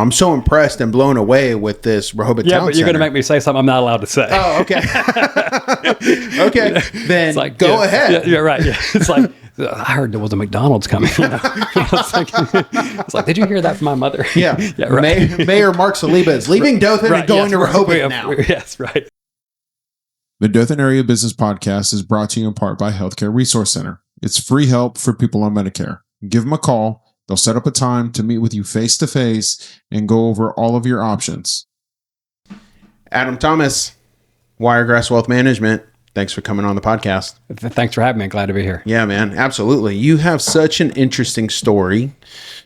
I'm so impressed and blown away with this Rehoboth Town but you're going to make me say something I'm not allowed to say. Oh, okay. Okay, then like, go ahead. Yeah, right. Yeah. It's like, I heard there was a McDonald's coming. It's like, did you hear that from my mother? Yeah. Right. Mayor Mark Saliba is leaving Dothan and going to Rehoboth now. Yes, right. The Dothan Area Business Podcast is brought to you in part by Healthcare Resource Center. It's free help for people on Medicare. Give them a call. They'll set up a time to meet with you face-to-face and go over all of your options. Adam Thomas, Wiregrass Wealth Management. Thanks for coming on the podcast. Thanks for having me. Glad to be here. Yeah, man. Absolutely. You have such an interesting story.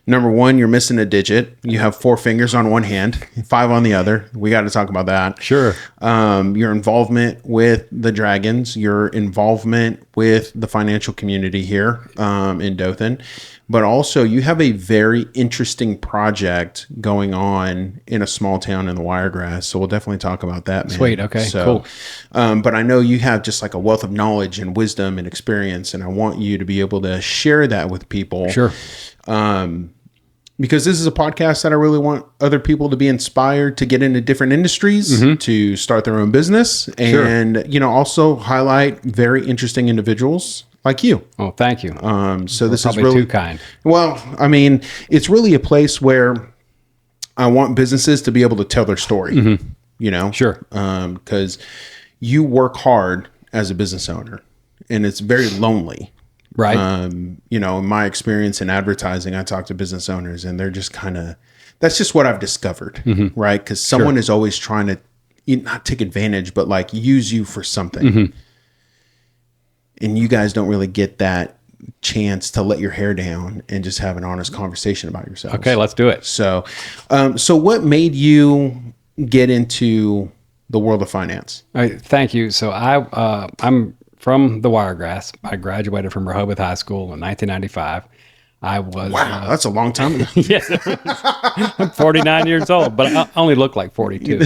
Number one, you're missing a digit. You have 4 fingers on one hand, 5 on the other. We got to talk about that. Sure. Your involvement with the Dragons, your involvement with the financial community here in Dothan. But also, you have a very interesting project going on in a small town in the Wiregrass. So we'll definitely talk about that, man. Sweet. Okay, cool. But I know you have just like a wealth of knowledge and wisdom and experience, and I want you to be able to share that with people. Sure. Because this is a podcast that I really want other people to be inspired to get into different industries, to start their own business, and also highlight very interesting individuals like you. Oh, thank you. So this is probably really too kind. Well, I mean, it's really a place where I want businesses to be able to tell their story. Sure. Because you work hard as a business owner, and it's very lonely. Right. In my experience in advertising, I talk to business owners and they're just that's just what I've discovered, right? Because someone is always trying to not take advantage, but like use you for something. And you guys don't really get that chance to let your hair down and just have an honest conversation about yourselves. Okay, let's do it. So what made you get into the world of finance? All right, thank you. So I'm from the Wiregrass. I graduated from Rehoboth High School in 1995. I was that's a long time ago. Yes, I'm 49 years old, but I only look like 42.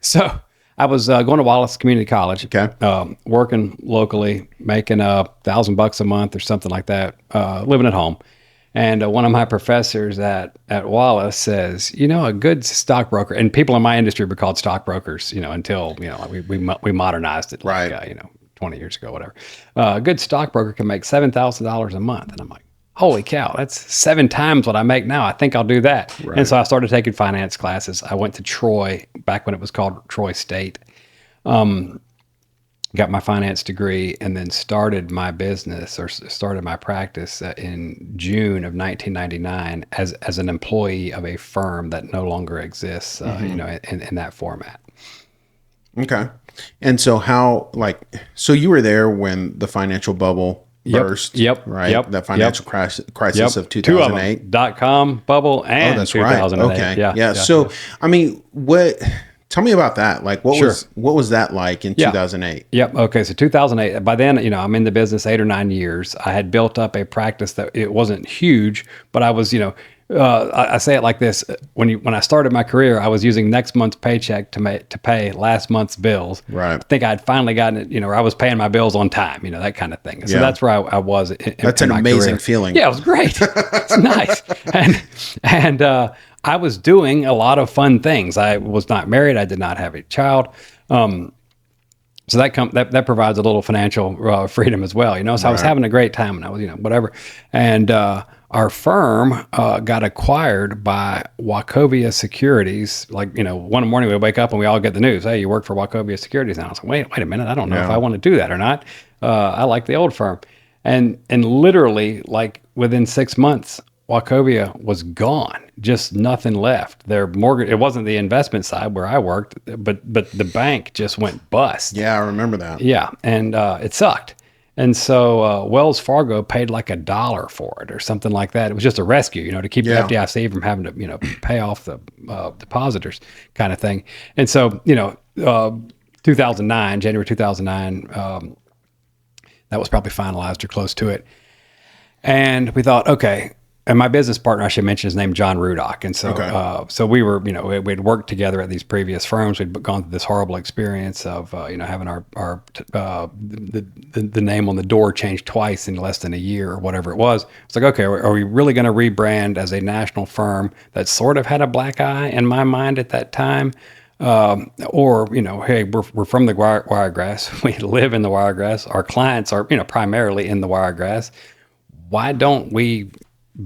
So I was going to Wallace Community College. Okay. Working locally, making $1,000 a month or something like that, living at home. And one of my professors at Wallace says, a good stockbroker, and people in my industry were called stockbrokers, until, we modernized it, right. 20 years ago, whatever. A good stockbroker can make $7,000 a month. And I'm like, holy cow, that's 7 times what I make now. I think I'll do that. Right. And so I started taking finance classes. I went to Troy, back when it was called Troy State. Got my finance degree, and then started my business, or started my practice in June of 1999 as an employee of a firm that no longer exists, in that format. Okay. And so so you were there when the financial bubble burst, right? Yep. That financial crisis of 2008. .com bubble and that's 2008. Right. Okay. Yeah. So, I mean, tell me about that. Like, what was that like in 2008? Yep. Okay. So 2008, by then, I'm in the business 8 or 9 years. I had built up a practice that it wasn't huge, but I was, I say it like this: when I started my career, I was using next month's paycheck to pay last month's bills. Right. I think I'd finally gotten it, or I was paying my bills on time, that kind of thing. So that's where I was. That's an amazing feeling. Yeah, it was great. It's nice. And I was doing a lot of fun things. I was not married. I did not have a child. So that provides a little financial freedom as well, So I was having a great time, and I was, whatever. And our firm got acquired by Wachovia Securities. Like, one morning we wake up and we all get the news, hey, you work for Wachovia Securities now. I was like, wait a minute, I don't know if I want to do that or not. I like the old firm. And literally, like within 6 months, Wachovia was gone, just nothing left. Their mortgage, it wasn't the investment side where I worked, but the bank just went bust. Yeah, I remember that. Yeah, and it sucked. And so Wells Fargo paid like $1 for it or something like that. It was just a rescue, to keep the FDIC from having to, pay off the depositors kind of thing. And so, 2009, January 2009, that was probably finalized or close to it. And we thought, okay, and my business partner, I should mention his name, John Rudock. And so, so we were, we'd worked together at these previous firms. We'd gone through this horrible experience of, having the name on the door changed twice in less than a year or whatever it was. It's like, okay, are we really going to rebrand as a national firm that sort of had a black eye in my mind at that time? Or, hey, we're from the Wiregrass. We live in the Wiregrass. Our clients are, primarily in the Wiregrass. Why don't we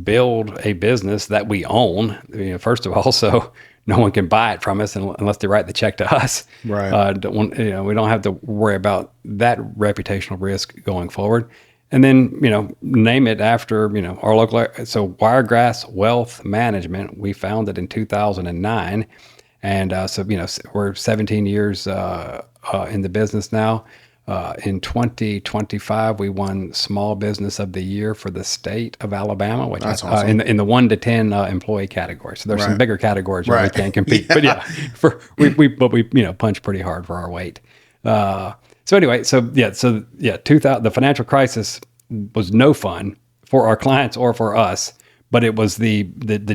build a business that we own? First of all, so no one can buy it from us unless they write the check to us. Right. We don't have to worry about that reputational risk going forward. And then, name it after, our local. So Wiregrass Wealth Management, we founded in 2009. And so, we're 17 years in the business now. In 2025, we won Small Business of the Year for the state of Alabama, which That's awesome. in the 1 to 10 employee category. So there's some bigger categories where we Right. can't compete. But we punch pretty hard for our weight. So anyway, 2000, the financial crisis was no fun for our clients or for us. But it was the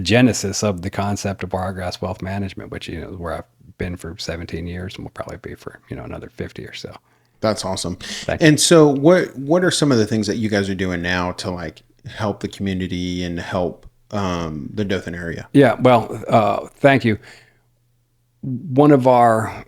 genesis of the concept of Wiregrass Wealth Management, which is where I've been for 17 years and will probably be for another 50 or so. That's awesome. Thank you. And so what are some of the things that you guys are doing now to like help the community and help the Dothan area? Yeah, well, thank you. One of our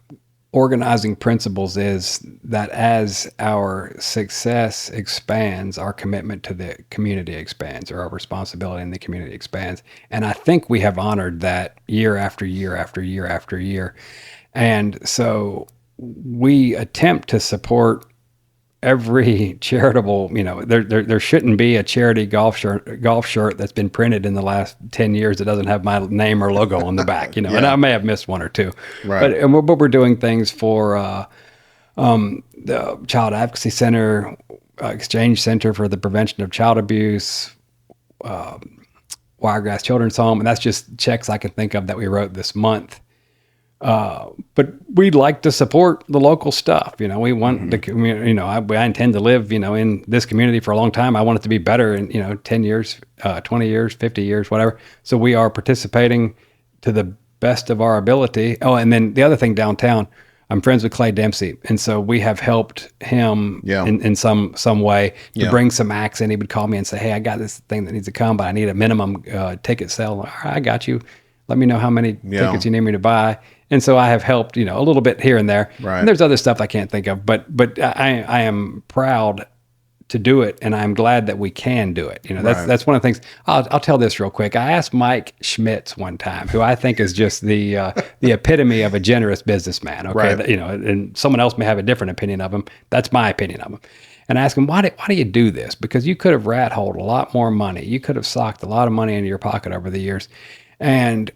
organizing principles is that as our success expands, our commitment to the community expands, or our responsibility in the community expands. And I think we have honored that year after year after year after year. And so we attempt to support every charitable, there shouldn't be a charity golf shirt that's been printed in the last 10 years that doesn't have my name or logo on the back, and I may have missed one or two. Right. But we're doing things for the Child Advocacy Center, Exchange Center for the Prevention of Child Abuse, Wiregrass Children's Home, and that's just checks I can think of that we wrote this month. But we'd like to support the local stuff. We want the community, I intend to live, in this community for a long time. I want it to be better in, 10 years, 20 years, 50 years, whatever. So we are participating to the best of our ability. Oh, and then the other thing downtown, I'm friends with Clay Dempsey. And so we have helped him in some way to bring some acts in. He would call me and say, hey, I got this thing that needs to come, but I need a minimum ticket sale. All right, I got you. Let me know how many tickets you need me to buy. And so I have helped, a little bit here and there. Right. And there's other stuff I can't think of, but I am proud to do it, and I'm glad that we can do it. That's one of the things. I'll tell this real quick. I asked Mike Schmitz one time, who I think is just the epitome of a generous businessman. Okay, Right. And someone else may have a different opinion of him. That's my opinion of him. And I asked him, why do you do this? Because you could have rat-holed a lot more money. You could have socked a lot of money into your pocket over the years, and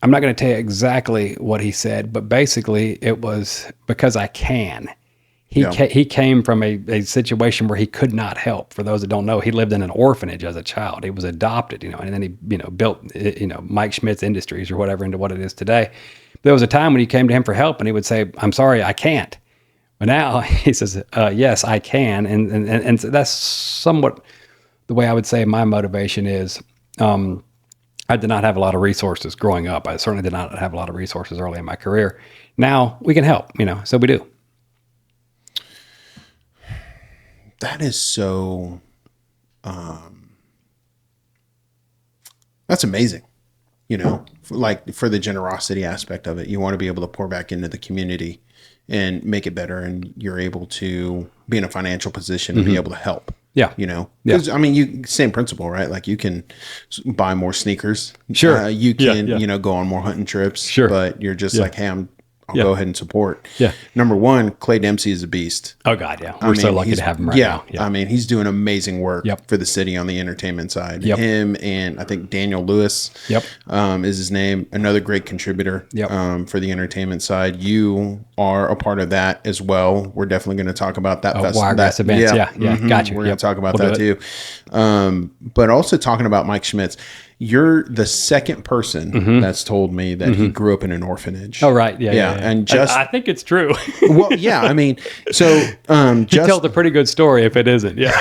I'm not going to tell you exactly what he said, but basically it was because I can. He came from a situation where he could not help. For those that don't know, he lived in an orphanage as a child. He was adopted, and then he, built, Mike Schmitz Industries or whatever into what it is today. There was a time when you came to him for help and he would say, I'm sorry, I can't. But now he says, yes, I can. And so that's somewhat the way I would say my motivation is. I did not have a lot of resources growing up. I certainly did not have a lot of resources early in my career. Now we can help, so we do. That is so, that's amazing. For the generosity aspect of it, you want to be able to pour back into the community and make it better. And you're able to be in a financial position to be able to help. Yeah. Because same principle, right? Like you can buy more sneakers. Sure. You can, go on more hunting trips. Sure. But you're just like, hey, I'll go ahead and support. Yeah. Number one, Clay Dempsey is a beast. Oh God. Yeah. We're so lucky to have him right now. Yeah. I mean, he's doing amazing work for the city on the entertainment side. Yep. Him and I think Daniel Lewis is his name. Another great contributor for the entertainment side. You are a part of that as well. We're definitely going to talk about that. Wiregrass events. Yeah. Mm-hmm. Got you. We're going to talk about that too. But also talking about Mike Schmitz. You're the second person that's told me that he grew up in an orphanage. Oh, right. Yeah. And just, I think it's true. well, yeah, I mean, so, He tells a pretty good story if it isn't. Yeah.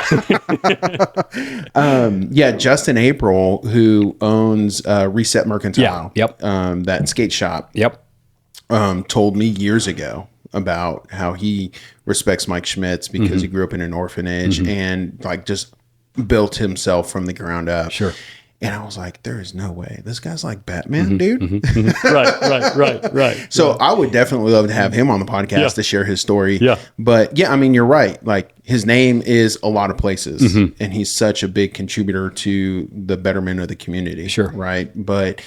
Justin April, who owns Reset Mercantile, that skate shop, told me years ago about how he respects Mike Schmitz because he grew up in an orphanage and like just built himself from the ground up. Sure. And I was like, there is no way. This guy's like Batman, dude. Right. So I would definitely love to have him on the podcast to share his story. Yeah. But yeah, I mean, you're right. Like his name is a lot of places and he's such a big contributor to the betterment of the community. Sure. Right. But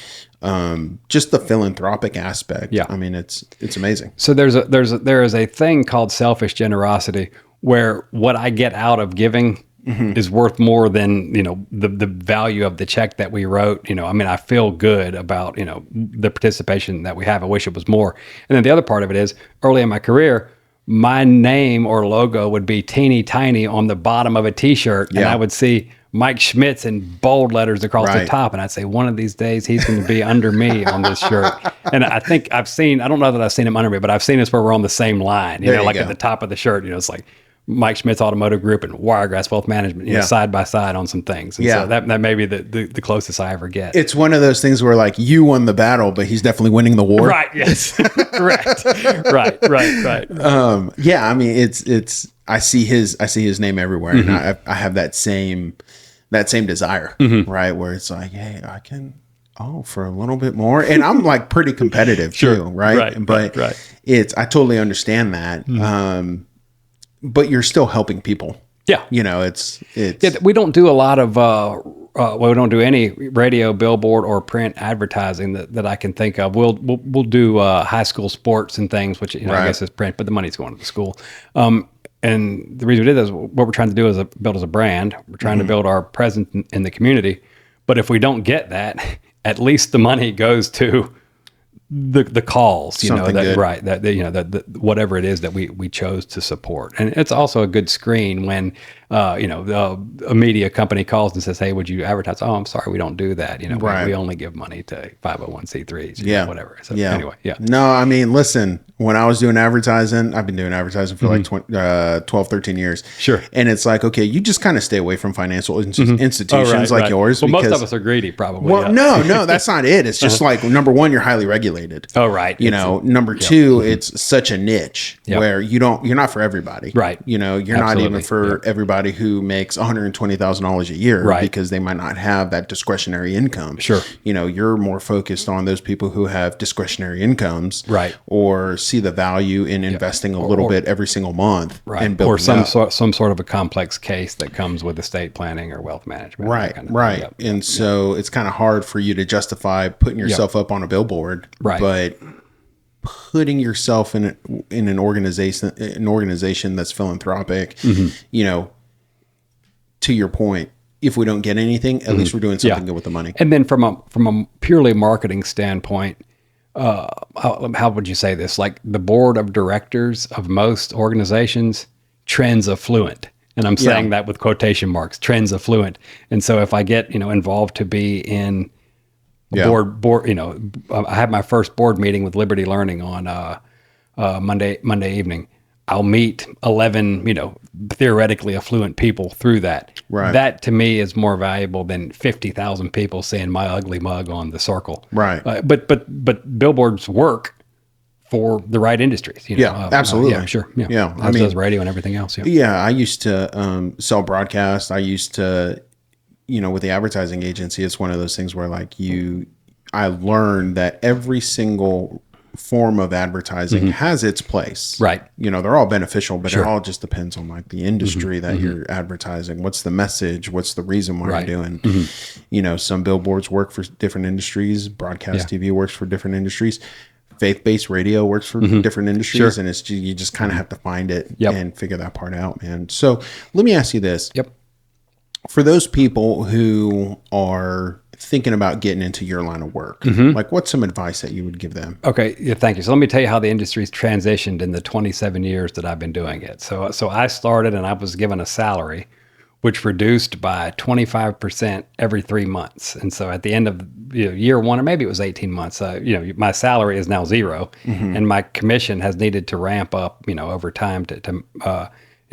just the philanthropic aspect. Yeah. I mean, it's amazing. So there is a thing called selfish generosity where what I get out of giving is worth more than, the value of the check that we wrote. I mean, I feel good about, the participation that we have. I wish it was more. And then the other part of it is early in my career, my name or logo would be teeny tiny on the bottom of a t-shirt. And I would see Mike Schmitz in bold letters across the top. And I'd say, one of these days he's going to be under me on this shirt. And I think I don't know that I've seen him under me, but I've seen this where we're on the same line, like at the top of the shirt, it's like Mike Schmitz Automotive Group and Wiregrass Wealth Management, side by side on some things. And so that may be the closest I ever get. It's one of those things where like you won the battle, but he's definitely winning the war. Right. Yes. Correct. Right. I mean, it's, I see his name everywhere and I have that same desire, right? Where it's like, hey, I can, for a little bit more. And I'm like pretty competitive too. Right. But I totally understand that. But you're still helping people. Yeah. It's we don't do a lot of, we don't do any radio, billboard, or print advertising that I can think of. We'll do high school sports and things, which, I guess is print, but the money's going to the school. And the reason we did this, what we're trying to do is build as a brand. We're trying to build our presence in the community. But if we don't get that, at least the money goes to the calls, that whatever it is that we chose to support. And it's also a good screen when a media company calls and says, hey, would you advertise? Oh, I'm sorry, we don't do that. We only give money to 501c3s, whatever. So anyway, no, I mean, listen, when I was doing advertising, I've been doing advertising for like 12, 13 years. Sure. And it's like, okay, you just kind of stay away from financial institutions yours. Well, most of us are greedy, probably. Well, no, that's not it. It's just like, number one, you're highly regulated. Oh, right. Number two, it's such a niche where you're not for everybody. Right. You're not even for everybody who makes $120,000 a year because they might not have that discretionary income. Sure. You're more focused on those people who have discretionary incomes. Right. Or see the value in investing a little bit every single month. Right. And or some sort of a complex case that comes with estate planning or wealth management. Right. And so it's kind of hard for you to justify putting yourself up on a billboard. Right. But putting yourself in an organization that's philanthropic, to your point, if we don't get anything, at least we're doing something good with the money. And then from a purely marketing standpoint, how would you say this? Like the board of directors of most organizations trends affluent. And I'm saying that with quotation marks, trends affluent. And so if I get, involved to be in board, I had my first board meeting with Liberty Learning on Monday evening. I'll meet 11, theoretically affluent people through that. Right. That to me is more valuable than 50,000 people seeing my ugly mug on the circle. Right. But billboards work for the right industries. Absolutely. Sure. Yeah. As does radio and everything else. I used to sell broadcast. I used to, with the advertising agency, it's one of those things where I learned that every single form of advertising has its place. Right. They're all beneficial, but it all just depends on the industry that you're advertising. What's the message? What's the reason why you're doing? Some billboards work for different industries. Broadcast TV works for different industries. Faith-based radio works for different industries. And you just kind of have to find it and figure that part out, man. So let me ask you this. Yep. For those people who are thinking about getting into your line of work, what's some advice that you would give them? Okay. Yeah, thank you. So let me tell you how the industry's transitioned in the 27 years that I've been doing it. So I started and I was given a salary which reduced by 25% every 3 months. And so at the end of year one, or maybe it was 18 months, my salary is now zero, and my commission has needed to ramp up, over time to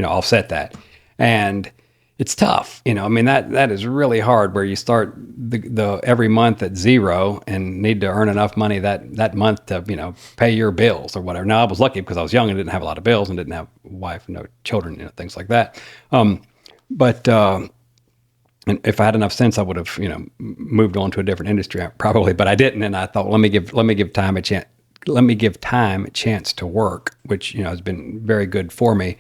offset that. And it's tough, I mean, that is really hard, where you start the every month at zero and need to earn enough money that month to, pay your bills or whatever. Now, I was lucky because I was young and didn't have a lot of bills and didn't have a wife, no children, things like that. But and if I had enough sense, I would have, moved on to a different industry probably, but I didn't. And I thought, well, let me give time a chance. Let me give time a chance to work, which, has been very good for me.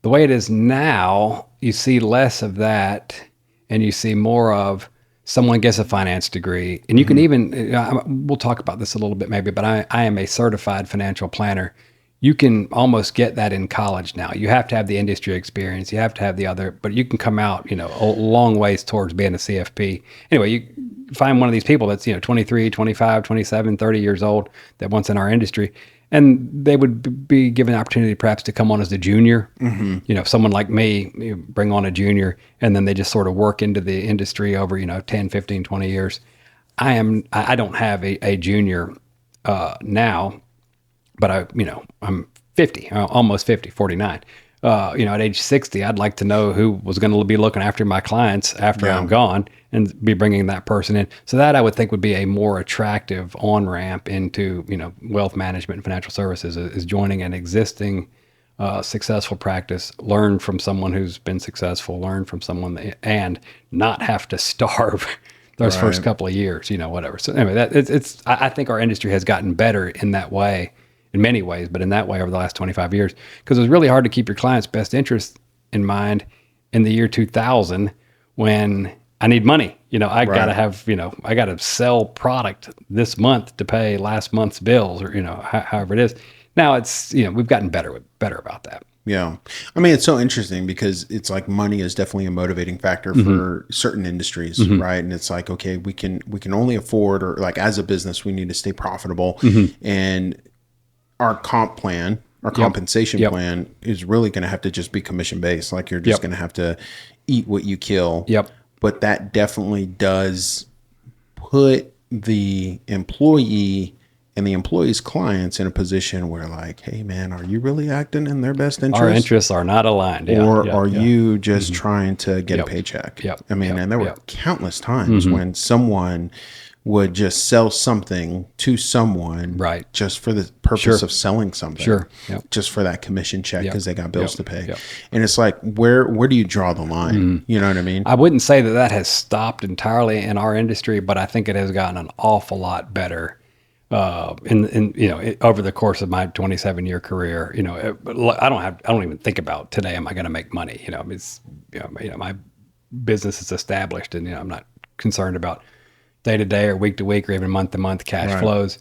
The way it is now, you see less of that, and you see more of someone gets a finance degree, and you can even, we'll talk about this a little bit maybe, but I am a certified financial planner. You can almost get that in college now. You have to have the industry experience. You have to have the other, but you can come out, a long ways towards being a CFP. Anyway, you find one of these people that's, 23, 25, 27, 30 years old that wants in our industry, and they would be given the opportunity perhaps to come on as a junior. Someone like me, bring on a junior, and then they just sort of work into the industry over, 10, 15, 20 years. I don't have a junior now, but I'm 50, almost 50, 49. At age 60, I'd like to know who was going to be looking after my clients after I'm gone, and be bringing that person in. So that, I would think, would be a more attractive on-ramp into, wealth management and financial services, is joining an existing successful practice, learn from someone who's been successful, learn from someone, and not have to starve those first couple of years, whatever. So anyway, I think our industry has gotten better in that way, in many ways, but in that way over the last 25 years, because it was really hard to keep your client's best interest in mind in the year 2000, when I need money. I gotta have, I gotta sell product this month to pay last month's bills, or, however it is. Now it's, we've gotten better about that. Yeah. I mean, it's so interesting because it's like money is definitely a motivating factor for certain industries, right? And it's like, okay, we can only afford, or like as a business, we need to stay profitable. And our compensation plan is really going to have to just be commission based. Like, you're just going to have to eat what you kill. But that definitely does put the employee and the employee's clients in a position where, like, hey man, are you really acting in their best interest? Our interests are not aligned. Or are you just trying to get a paycheck? I mean, and there were countless times when someone would just sell something to someone, just for the purpose of selling something, just for that commission check, because they got bills to pay. And it's like, where do you draw the line? You know what I mean? I wouldn't say that has stopped entirely in our industry, but I think it has gotten an awful lot better over the course of my 27-year career. I don't even think about today, am I going to make money? It's my business is established, and I'm not concerned about day to day or week to week or even month to month cash flows.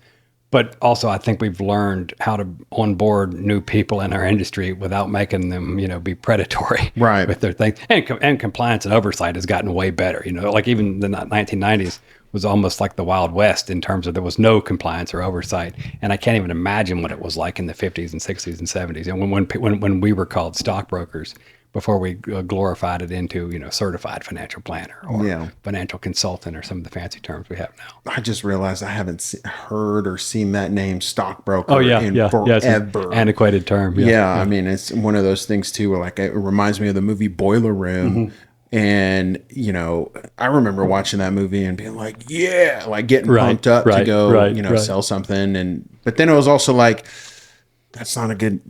But also, I think we've learned how to onboard new people in our industry without making them, be predatory with their things. And compliance and oversight has gotten way better. Like even the 1990s was almost like the Wild West in terms of there was no compliance or oversight. And I can't even imagine what it was like in the 50s and 60s and 70s. And when we were called stockbrokers, before we glorified it into, certified financial planner or financial consultant, or some of the fancy terms we have now. I just realized I haven't heard or seen that name, stockbroker, in forever. It's an antiquated term. I mean, it's one of those things too, where like it reminds me of the movie Boiler Room. And, I remember watching that movie and being like, like getting pumped up to go, sell something. But then it was also like, that's not a good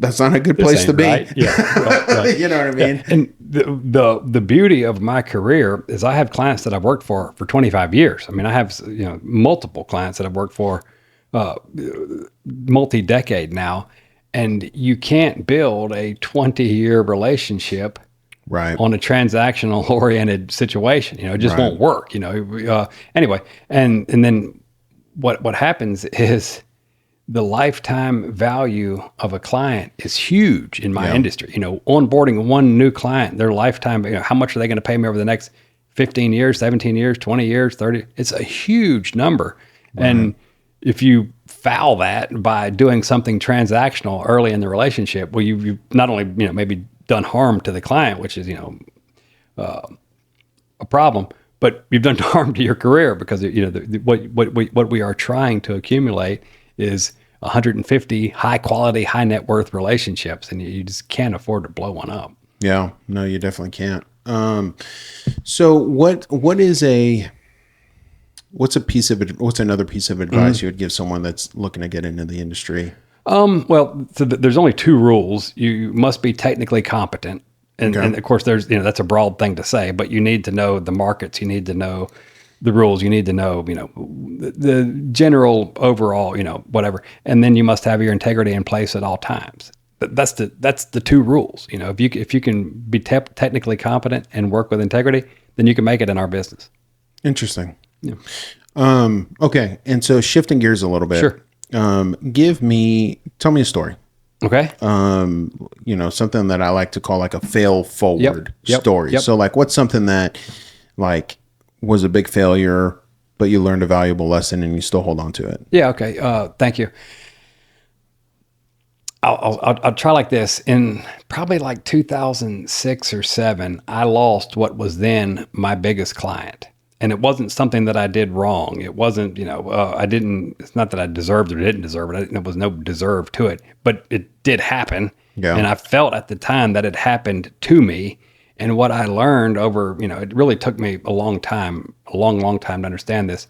place to be. Right. You know what I mean? And the beauty of my career is I have clients that I've worked for 25 years. I mean, I have, multiple clients that I've worked for multi-decade now, and you can't build a 20-year relationship on a transactional oriented situation. It just won't work, anyway. And then what happens is, the lifetime value of a client is huge in my industry. Onboarding one new client, their lifetime, how much are they going to pay me over the next 15 years, 17 years, 20 years, 30? It's a huge number. And if you foul that by doing something transactional early in the relationship, well, you've not only, maybe done harm to the client, which is, a problem, but you've done harm to your career because what we are trying to accumulate is 150 high quality, high net worth relationships, and you just can't afford to blow one up. Yeah, no, you definitely can't. So what's another piece of advice you would give someone that's looking to get into the industry? Well, so there's only two rules. You must be technically competent. And of course there's, that's a broad thing to say, but you need to know the markets. You need to know the rules. You need to know, the general overall, whatever. And then you must have your integrity in place at all times. That's the two rules. If you can be technically competent and work with integrity, then you can make it in our business. Interesting. Yeah. Okay. And so shifting gears a little bit. Sure. Tell me a story. Okay. Something that I like to call like a fail forward story. Yep. So like, what's something that like was a big failure, but you learned a valuable lesson and you still hold on to it? Yeah. Okay. Thank you. I'll try like this. In probably like 2006 or 7, I lost what was then my biggest client. And it wasn't something that I did wrong. It wasn't, it's not that I deserved it or didn't deserve it. There was no deserve to it, but it did happen. Yeah. And I felt at the time that it happened to me. And what I learned over, it really took me a long time to understand this,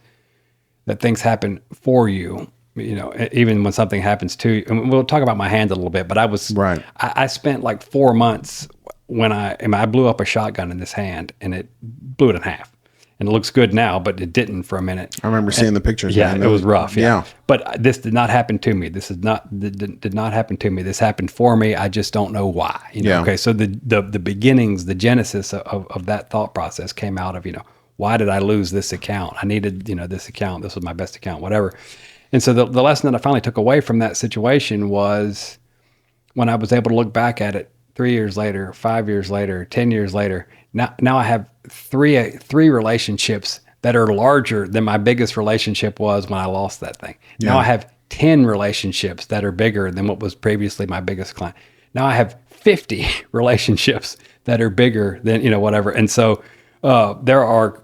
that things happen for you, even when something happens to you. And we'll talk about my hand a little bit, but I spent like 4 months when I blew up a shotgun in this hand and it blew it in half. And it looks good now, but it didn't for a minute. I remember seeing the pictures. Yeah, it was rough. Yeah. But this did not happen to me. Did not happen to me. This happened for me. I just don't know why. Okay. So the beginnings, the genesis of that thought process came out of, why did I lose this account? I needed, this account. This was my best account, whatever. And so the lesson that I finally took away from that situation was when I was able to look back at it 3 years later, 5 years later, 10 years later. Now I have three relationships that are larger than my biggest relationship was when I lost that thing. Yeah. Now I have 10 relationships that are bigger than what was previously my biggest client. Now I have 50 relationships that are bigger than, whatever. And so there are,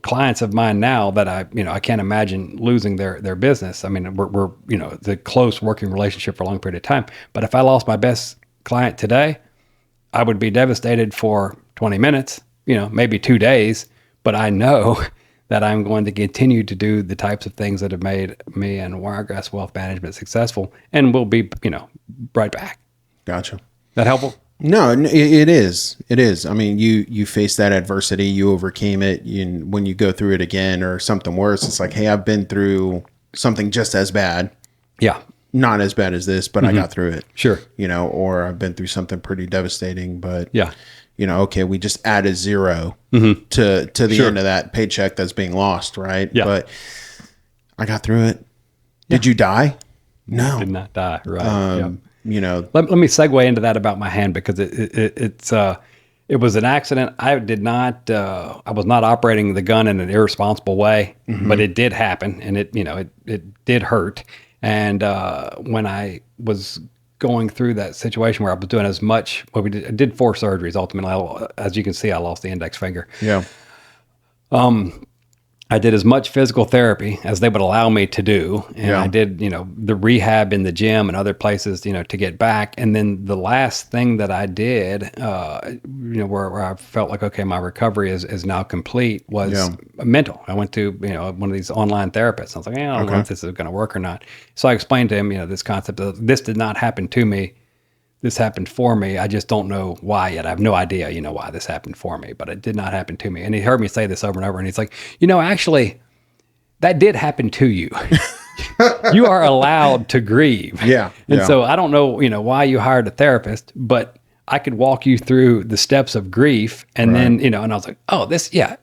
clients of mine now that I can't imagine losing their business. I mean, we're the close working relationship for a long period of time. But if I lost my best client today, I would be devastated for 20 minutes, maybe 2 days, but I know that I'm going to continue to do the types of things that have made me and Wiregrass Wealth Management successful, and we'll be, right back. Gotcha. That helpful? No, it is. It is. I mean, you face that adversity, you overcame it. When you go through it again or something worse, it's like, hey, I've been through something just as bad. Yeah. Not as bad as this, but I got through it. Sure. Or I've been through something pretty devastating, but okay, we just added 0 to the end of that paycheck that's being lost, right? Yeah. But I got through it. Yeah. Did you die? No. Did not die, right. Let me segue into that about my hand because it was an accident. I was not operating the gun in an irresponsible way, but it did happen and it did hurt. And when I was going through that situation where I was doing as much, I did 4 surgeries ultimately. As you can see, I lost the index finger. Yeah. I did as much physical therapy as they would allow me to do. And I did, the rehab in the gym and other places, to get back. And then the last thing that I did, where I felt like, okay, my recovery is now complete was mental. I went to, one of these online therapists. I was like, I don't know if this is going to work or not. So I explained to him, this concept of this did not happen to me. This happened for me. I just don't know why yet. I have no idea, why this happened for me, but it did not happen to me. And he heard me say this over and over. And he's like, actually, that did happen to you. You are allowed to grieve. Yeah. And so I don't know, why you hired a therapist, but I could walk you through the steps of grief. And then, and I was like, oh,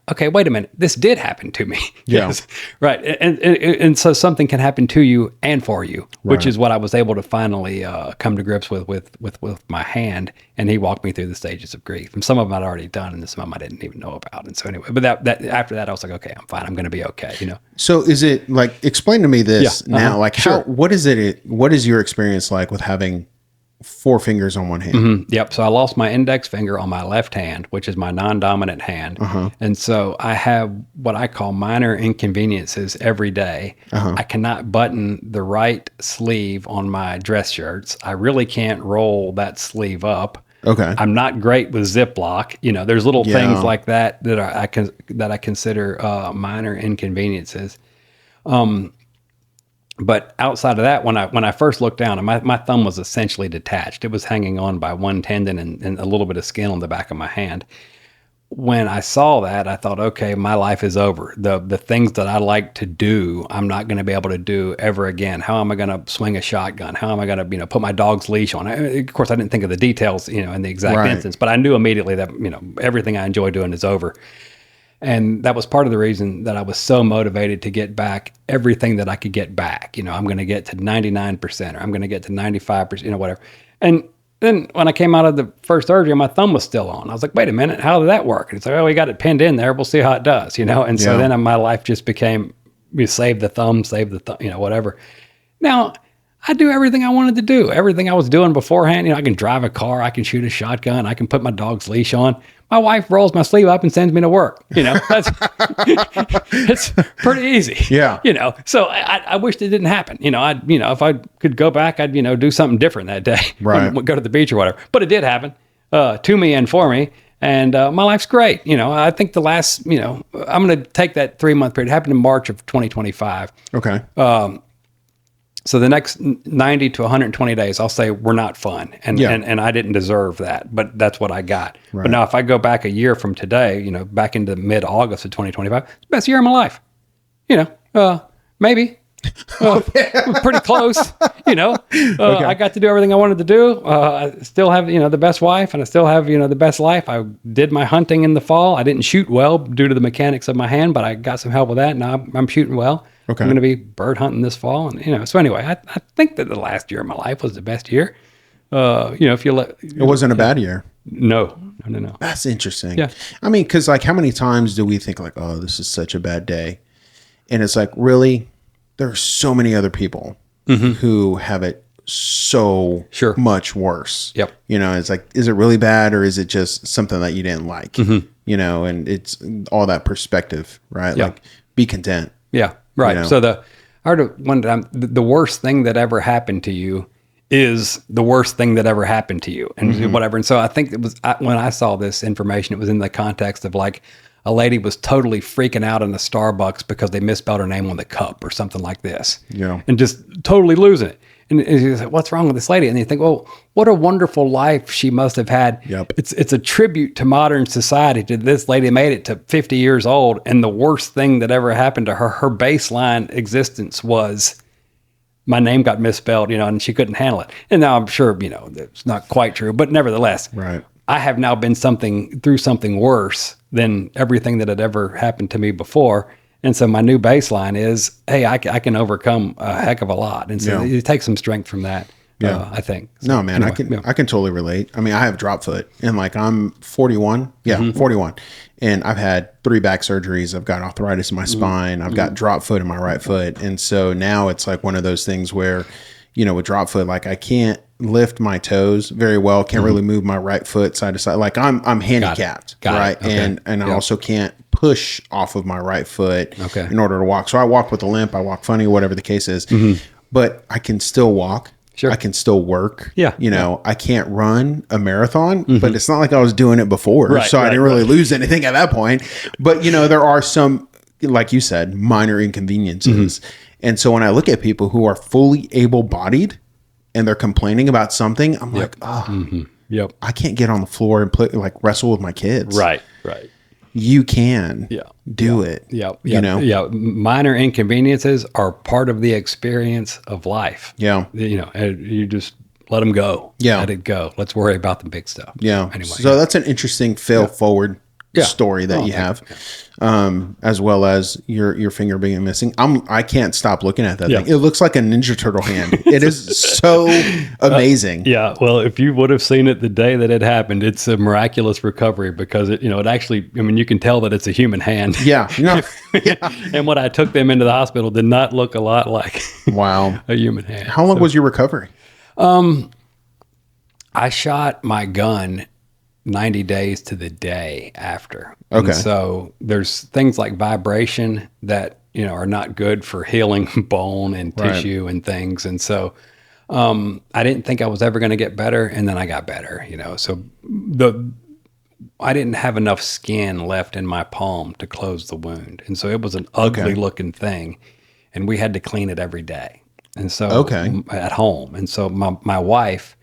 okay, wait a minute. This did happen to me. Yes. Right. And so something can happen to you and for you, which is what I was able to finally come to grips with my hand. And he walked me through the stages of grief. And some of them I'd already done and some of them I didn't even know about. And so anyway, but that after that, I was like, okay, I'm fine. I'm going to be okay. So is it like, explain to me this now, like what is your experience like with having 4 fingers on one hand. Yep. So I lost my index finger on my left hand, which is my non-dominant hand. And so I have what I call minor inconveniences every day. I cannot button the right sleeve on my dress shirts. I really can't roll that sleeve up. Okay. I'm not great with Ziploc. You know, there's little things like that that I consider minor inconveniences. But outside of that, when I first looked down, my thumb was essentially detached. It was hanging on by one tendon and a little bit of skin on the back of my hand. When I saw that, I thought, okay, my life is over. The things that I like to do, I'm not going to be able to do ever again. How am I going to swing a shotgun? How am I going to, put my dog's leash on? Of course, I didn't think of the details, in the exact instance, but I knew immediately that, everything I enjoy doing is over. And that was part of the reason that I was so motivated to get back everything that I could get back. I'm going to get to 99% or I'm going to get to 95%, whatever. And then when I came out of the first surgery, my thumb was still on. I was like, wait a minute, how did that work? And it's like, oh, we got it pinned in there. We'll see how it does, And so then my life just became, save the thumb, whatever. Now, I do everything I wanted to do. Everything I was doing beforehand. I can drive a car. I can shoot a shotgun. I can put my dog's leash on. My wife rolls my sleeve up and sends me to work. That's it's pretty easy. Yeah. So I wished it didn't happen. If I could go back, I'd do something different that day. Right. Go to the beach or whatever. But it did happen to me and for me. And my life's great. I think the last, I'm going to take that 3-month period. It happened in March of 2025. Okay. So the next 90 to 120 days, I'll say were not fun. And I didn't deserve that, but that's what I got. Right. But now if I go back a year from today, back into mid-August of 2025, it's the best year of my life. Maybe. Pretty close. Okay. I got to do everything I wanted to do. I still have, the best wife and I still have, the best life. I did my hunting in the fall. I didn't shoot well due to the mechanics of my hand, but I got some help with that. Now I'm shooting well. Okay. I'm going to be bird hunting this fall. And, so anyway, I think that the last year of my life was the best year. If you let, it wasn't a bad year. No. That's interesting. Yeah. I mean, cause like how many times do we think like, oh, this is such a bad day. And it's like, really, there are so many other people who have it so much worse. Yep. It's like, is it really bad or is it just something that you didn't like? And it's all that perspective, right? Yep. Like be content. Yeah. Right. So I heard one time, the worst thing that ever happened to you is the worst thing that ever happened to you and whatever. And so I think it was when I saw this information, it was in the context of like a lady was totally freaking out in the Starbucks because they misspelled her name on the cup or something like this. Yeah. And just totally losing it. And you say, what's wrong with this lady? And you think, well, what a wonderful life she must have had. Yep. It's a tribute to modern society. To this lady made it to 50 years old. And the worst thing that ever happened to her, her baseline existence was my name got misspelled, and she couldn't handle it. And now I'm sure, it's not quite true, but nevertheless, right. I have now been through something worse than everything that had ever happened to me before. And so my new baseline is, hey, I can overcome a heck of a lot. And so you take some strength from that, I think. So, no, man, anyway, I can totally relate. I mean, I have drop foot and like I'm 41. Yeah, 41. And I've had 3 back surgeries. I've got arthritis in my spine. I've got drop foot in my right foot. And so now it's like one of those things where, with drop foot, like I can't lift my toes very well. Can't really move my right foot side to side. Like I'm handicapped, Got right? it. Okay. And I also can't push off of my right foot in order to walk. So I walk with a limp. I walk funny, whatever the case is. But I can still walk. Sure. I can still work. Yeah. I can't run a marathon, but it's not like I was doing it before. Right, so I didn't really lose anything at that point. But, there are some, like you said, minor inconveniences. And so when I look at people who are fully able-bodied and they're complaining about something, I'm like, oh, I can't get on the floor and play, like wrestle with my kids. Right. You can do it. Yeah. Minor inconveniences are part of the experience of life. Yeah. You just let them go. Yeah. Let it go. Let's worry about the big stuff. Yeah. Anyway. So that's an interesting fail forward story that you have, as well as your finger being missing. I can't stop looking at that thing. It looks like a Ninja Turtle hand. It is so amazing. Well, if you would have seen it the day that it happened, it's a miraculous recovery because it actually, you can tell that it's a human hand. Yeah. And when I took them into the hospital, did not look a lot like a human hand. How long was your recovery? I shot my gun 90 days to the day after. Okay. And so there's things like vibration that, are not good for healing bone and tissue and things. And so I didn't think I was ever going to get better. And then I got better, so I didn't have enough skin left in my palm to close the wound. And so it was an ugly looking thing. And we had to clean it every day. And so at home. And so my wife,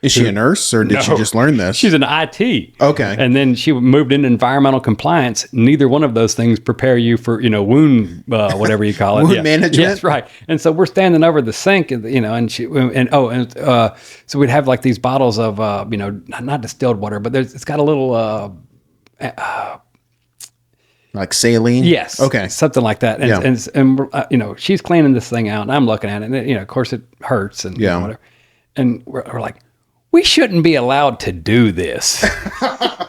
is she a nurse or did she just learn this? She's an IT. Okay. And then she moved into environmental compliance. Neither one of those things prepare you for, wound, whatever you call it. Wound management. Yes, right. And so we're standing over the sink, and so we'd have like these bottles of, not distilled water, but it's got a little, like saline? yes. Okay. Something like that. And she's cleaning this thing out and I'm looking at it and, of course it hurts and whatever. And we're like, we shouldn't be allowed to do this.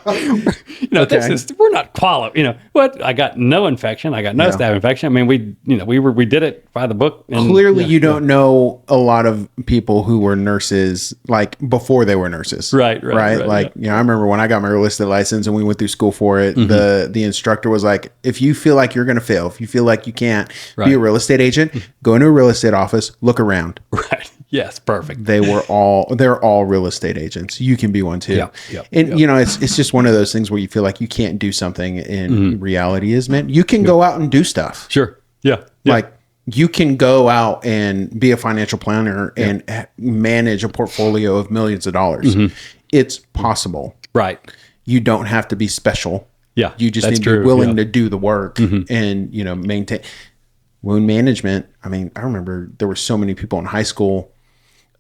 We're not qualified. What? I got no infection. I got no staph infection. I mean, we did it by the book. And, clearly, you don't know a lot of people who were nurses, like before they were nurses. Right. Like, I remember when I got my real estate license and we went through school for it, the instructor was like, if you feel like you're going to fail, if you feel like you can't be a real estate agent, go into a real estate office, look around. Right. Yes. Perfect. They're all real estate agents. You can be one too. Yep. It's just one of those things where you feel like you can't do something and reality is meant. You can go out and do stuff. Sure. Yeah. Like you can go out and be a financial planner and manage a portfolio of millions of dollars. It's possible. Right. You don't have to be special. Yeah. You just need to be willing to do the work and, maintain wound management. I mean, I remember there were so many people in high school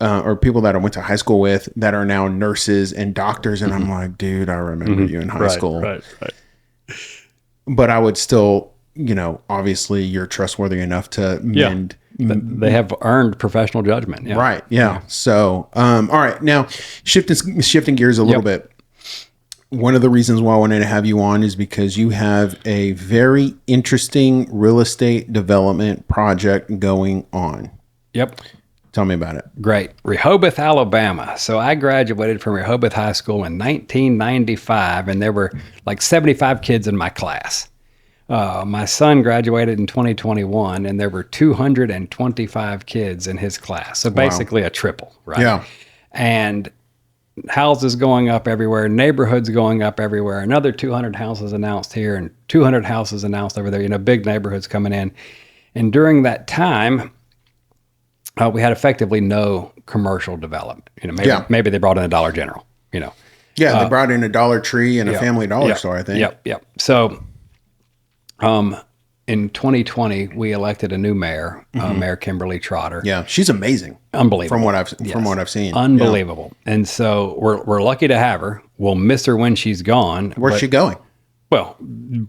or people that I went to high school with that are now nurses and doctors. And I'm like, dude, I remember you in high school. Right. But I would still, obviously you're trustworthy enough to mend. They have earned professional judgment. Yeah. Right. Yeah. So, all right. Now shifting gears a little bit. One of the reasons why I wanted to have you on is because you have a very interesting real estate development project going on. Yep. Tell me about it. Great. Rehoboth, Alabama. So I graduated from Rehoboth High School in 1995, and there were like 75 kids in my class. My son graduated in 2021, and there were 225 kids in his class. So basically a triple, right? Yeah. And houses going up everywhere, neighborhoods going up everywhere, another 200 houses announced here and 200 houses announced over there, big neighborhoods coming in. And during that time, we had effectively no commercial development. Maybe they brought in a Dollar General, Yeah, they brought in a Dollar Tree and a Family Dollar store, I think. Yep. So in 2020, we elected a new mayor, Mayor Kimberly Trotter. Yeah, she's amazing. Unbelievable. From what I've seen. Unbelievable. Yeah. And so we're lucky to have her. We'll miss her when she's gone. Where's she going? Well,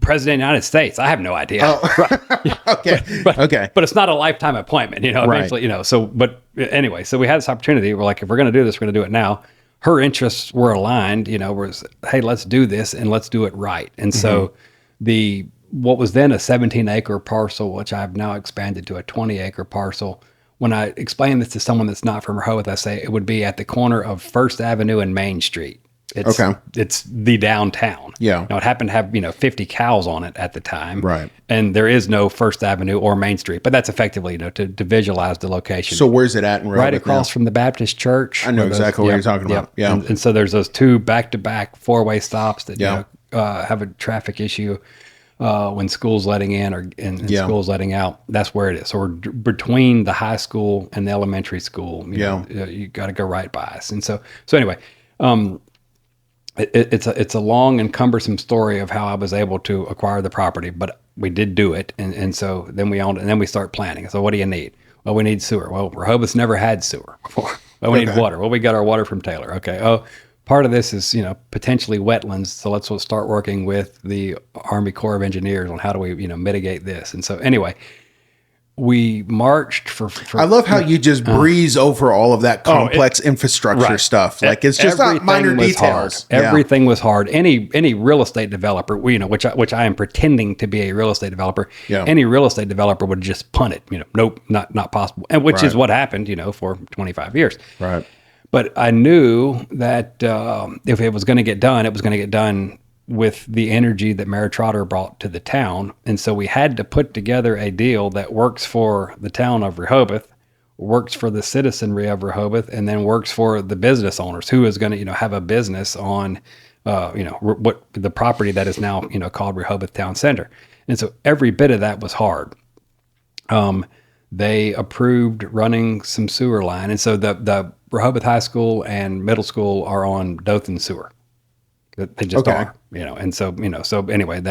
President of the United States. I have no idea. Oh. Right. Okay. Okay. But it's not a lifetime appointment, eventually, So, but anyway, so we had this opportunity. We're like, if we're going to do this, we're going to do it now. Her interests were aligned, hey, let's do this and let's do it right. And so what was then a 17-acre parcel, which I've now expanded to a 20-acre parcel. When I explain this to someone that's not from Rehoboth, I say it would be at the corner of First Avenue and Main Street. It's the downtown. Yeah. Now, it happened to have, 50 cows on it at the time. Right. And there is no First Avenue or Main Street, but that's effectively, to visualize the location. So where's it at in Rehoboth? Right across from the Baptist church. I know exactly what you're talking about. Yeah. And so there's those two back-to-back four-way stops that have a traffic issue when school's letting in and school's letting out. That's where it is. So we're between the high school and the elementary school. You got to go right by us. And so anyway, it's a long and cumbersome story of how I was able to acquire the property, but we did do it. And so then we owned it, and then we start planning. So what do you need? Well, we need sewer. Well, Rehoboth's never had sewer before. Well, we need water. Well, we got our water from Taylor. Okay. Oh, part of this is, potentially wetlands. So let's start working with the Army Corps of Engineers on how do we, mitigate this. And so anyway, we marched for I love how you just breeze over all of that complex infrastructure stuff. Like it's just not minor details. Everything was hard. Any real estate developer, which I am pretending to be a real estate developer. Yeah. Any real estate developer would just punt it. Nope, not possible. And which is what happened, for 25 years. Right. But I knew that if it was going to get done, it was going to get done with the energy that Mayor Trotter brought to the town. And so we had to put together a deal that works for the town of Rehoboth, works for the citizenry of Rehoboth, and then works for the business owners who is going to, have a business on, what the property that is now, called Rehoboth Town Center. And so every bit of that was hard. They approved running some sewer line. And so the Rehoboth High School and middle school are on Dothan sewer. They just are, and so, so anyway,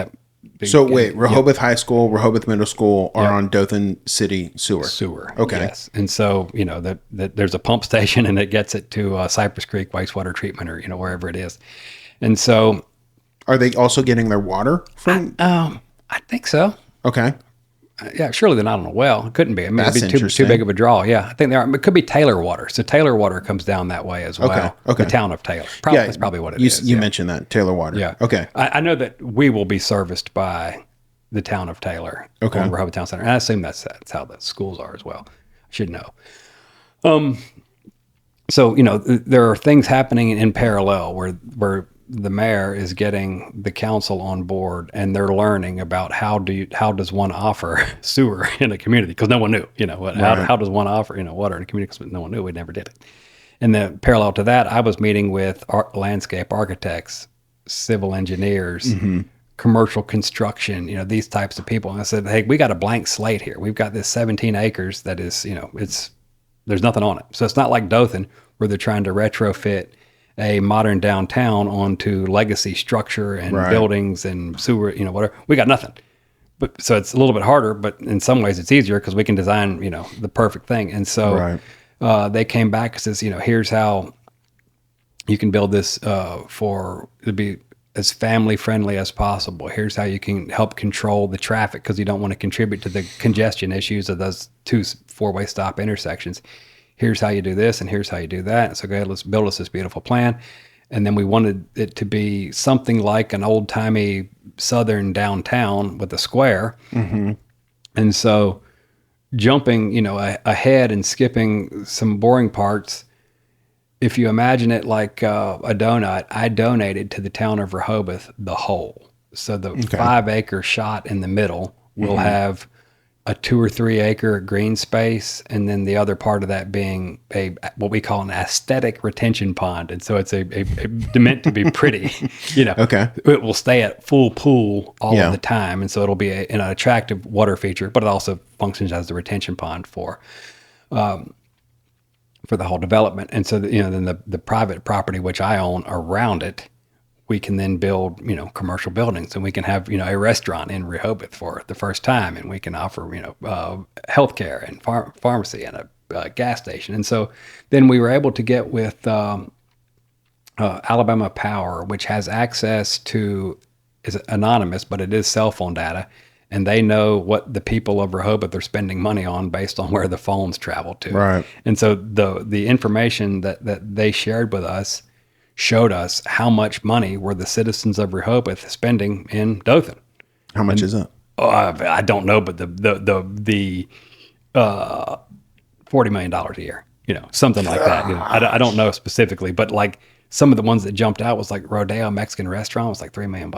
Rehoboth High School, Rehoboth Middle School are on Dothan City sewer. Okay. Yes. And so, that there's a pump station and it gets it to Cypress Creek wastewater treatment or, wherever it is. And so. Are they also getting their water from? I think so. Okay. Yeah, surely they're not on a well. It couldn't be. I mean, That's it'd be too big of a draw. Yeah, I think they are. It could be Taylor water. So Taylor water comes down that way as well. Okay. The town of Taylor. That's probably what it is. You mentioned that, Taylor water. Yeah. Okay. I know that we will be serviced by the town of Taylor. Okay. On Rehoboth Town Center. And I assume that's how the schools are as well. I should know. So, there are things happening in parallel where the mayor is getting the council on board and they're learning about how does one offer sewer in a community, because no one knew, how does one offer, water in a community, because no one knew. We never did it. And then parallel to that, I was meeting with landscape architects, civil engineers, commercial construction, these types of people. And I said, hey, we got a blank slate here. We've got this 17 acres that is, there's nothing on it. So it's not like Dothan where they're trying to retrofit a modern downtown onto legacy structure and buildings and sewer, whatever. We got nothing. But so it's a little bit harder, but in some ways it's easier because we can design, the perfect thing. And so they came back and says, here's how you can build this to be as family friendly as possible. Here's how you can help control the traffic because you don't want to contribute to the congestion issues of those 2 4-way stop intersections. Here's how you do this, and here's how you do that. And so, okay, let's build us this beautiful plan. And then we wanted it to be something like an old-timey southern downtown with a square. Mm-hmm. And so jumping, ahead and skipping some boring parts, if you imagine it like a donut, I donated to the town of Rehoboth the whole. So the 5-acre shot in the middle will have a 2 or 3 acre green space, and then the other part of that being what we call an aesthetic retention pond. And so it's meant to be pretty, It will stay at full pool all of the time, and so it'll be an attractive water feature, but it also functions as the retention pond for the whole development. And so then the private property which I own around it, we can then build, commercial buildings, and we can have, a restaurant in Rehoboth for the first time, and we can offer, healthcare and pharmacy and a gas station. And so then we were able to get with Alabama Power, which has access to, is anonymous, but it is cell phone data, and they know what the people of Rehoboth are spending money on based on where the phones travel to. Right. And so the information that they shared with us showed us how much money were the citizens of Rehoboth spending in Dothan. How much is it? I don't know, but the $40 million a year, something like that. I don't know specifically, but like some of the ones that jumped out was like Rodeo Mexican restaurant was like $3 million.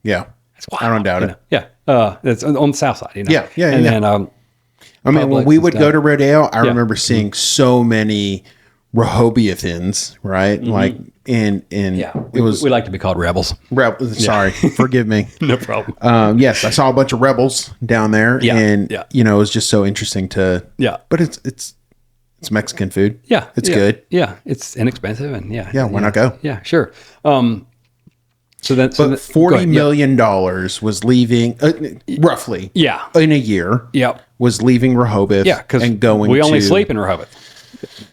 Yeah. That's wild. I don't doubt it. Yeah. It's on the south side, Yeah. And then, I mean, when we would go to Rodeo, I remember seeing so many Rehobothans, right? Mm-hmm. Like, it was. We like to be called rebels. Sorry, forgive me. No problem. Yes, I saw a bunch of rebels down there, and it was just so interesting to. Yeah, but it's Mexican food. Yeah, it's good. Yeah, it's inexpensive, and why not go? Yeah, sure. So $40 million was leaving roughly. Yeah, in a year. Yep, was leaving Rehoboth. Yeah, because we only sleep in Rehoboth.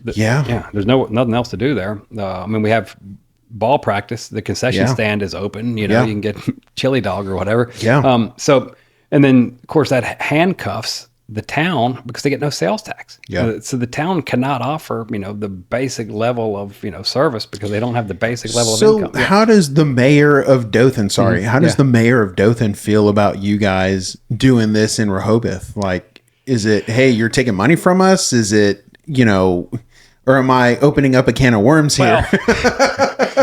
There's nothing else to do there. We have ball practice. The concession stand is open. You can get chili dog or whatever. Yeah. And then of course that handcuffs the town because they get no sales tax. Yeah. So the town cannot offer the basic level of service because they don't have the basic level of income. So how does the mayor of Dothan? How does the mayor of Dothan feel about you guys doing this in Rehoboth? Like, is it, hey, you're taking money from us? Is it, Or am I opening up a can of worms here?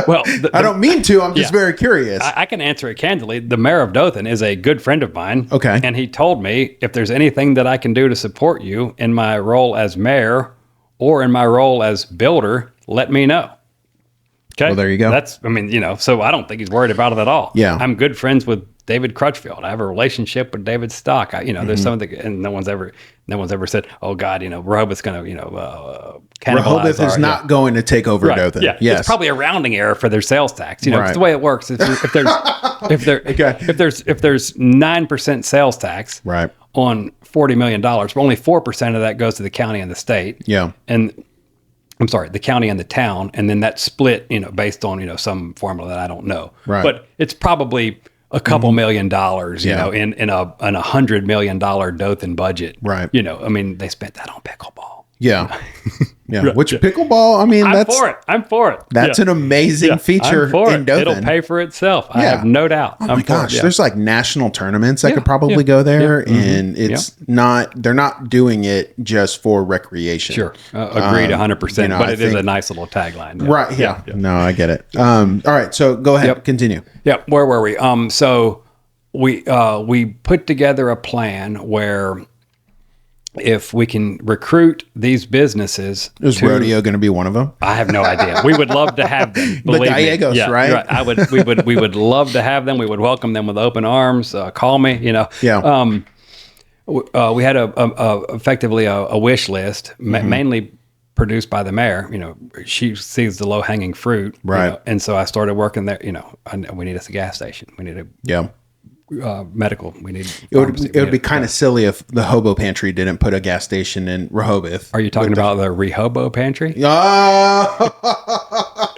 Well, I don't mean to. I'm just very curious. I can answer it candidly. The mayor of Dothan is a good friend of mine. Okay. And he told me, if there's anything that I can do to support you in my role as mayor or in my role as builder, let me know. Okay. Well, there you go. So I don't think he's worried about it at all. Yeah. I'm good friends with David Crutchfield. I have a relationship with David Stock. There's something, and no one's ever said, oh God, Rehoboth's going to, cannibalize. Rehoboth is not going to take over Dothan. Yeah. Yes. It's probably a rounding error for their sales tax. Right. It's the way it works. If there's 9% sales tax Right. on $40 million, but only 4% of that goes to the county and the state. Yeah. And I'm sorry, the county and the town, and then that's split, based on, some formula that I don't know. Right. But it's probably a couple $1 million, in a $100 million Dothan budget. Right. They spent that on pickleball. Yeah. Yeah. Which pickleball, I'm for it. That's an amazing feature in Dothan. It'll pay for itself. I have no doubt. Oh my gosh. There's like national tournaments that could probably go there. And it's they're not doing it just for recreation. Sure. Agreed 100%. But it is a nice little tagline. Right. Yeah. No, I get it. All right. So go ahead. Continue. Yep. Where were we? So we put together a plan where if we can recruit these businesses, is rodeo going to be one of them? I have no idea. We would love to have them. The Gallegos, right? We would love to have them. We would welcome them with open arms. Call me. Yeah. We had effectively a wish list, mainly produced by the mayor. She sees the low hanging fruit, right? And so I started working there. We need a gas station. We need medical. We need. It would be kind of silly if the hobo pantry didn't put a gas station in Rehoboth. Are you talking about the Rehobo pantry?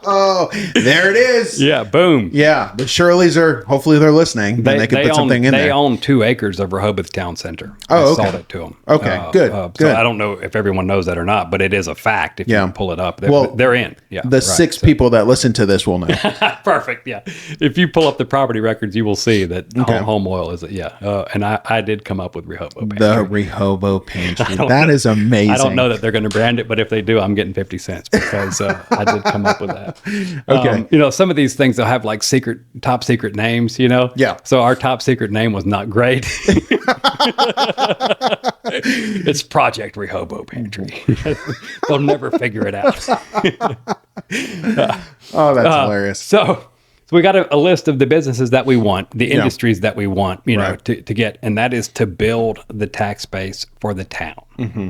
Oh, there it is. Yeah, boom. Yeah, the Shirleys hopefully they're listening. They can put something in there. They own 2 acres of Rehoboth Town Center. Oh, okay. I sold it to them. Okay, good. So I don't know if everyone knows that or not, but it is a fact. If you pull it up, they're in. Yeah, the 6 people that listen to this will know. Perfect. Yeah, if you pull up the property records, you will see that home oil is and I did come up with Rehobo Pantry. The Rehobo Pantry. That is amazing. I don't know that they're going to brand it, but if they do, I'm getting 50 cents because I did come up with that. Okay. Some of these things they'll have like top secret names, Yeah. So our top secret name was not great. It's Project Rehobo Pantry. They'll never figure it out. Oh, that's hilarious. So we got a list of the businesses that we want, the industries that we want, to get, and that is to build the tax base for the town. Mm-hmm.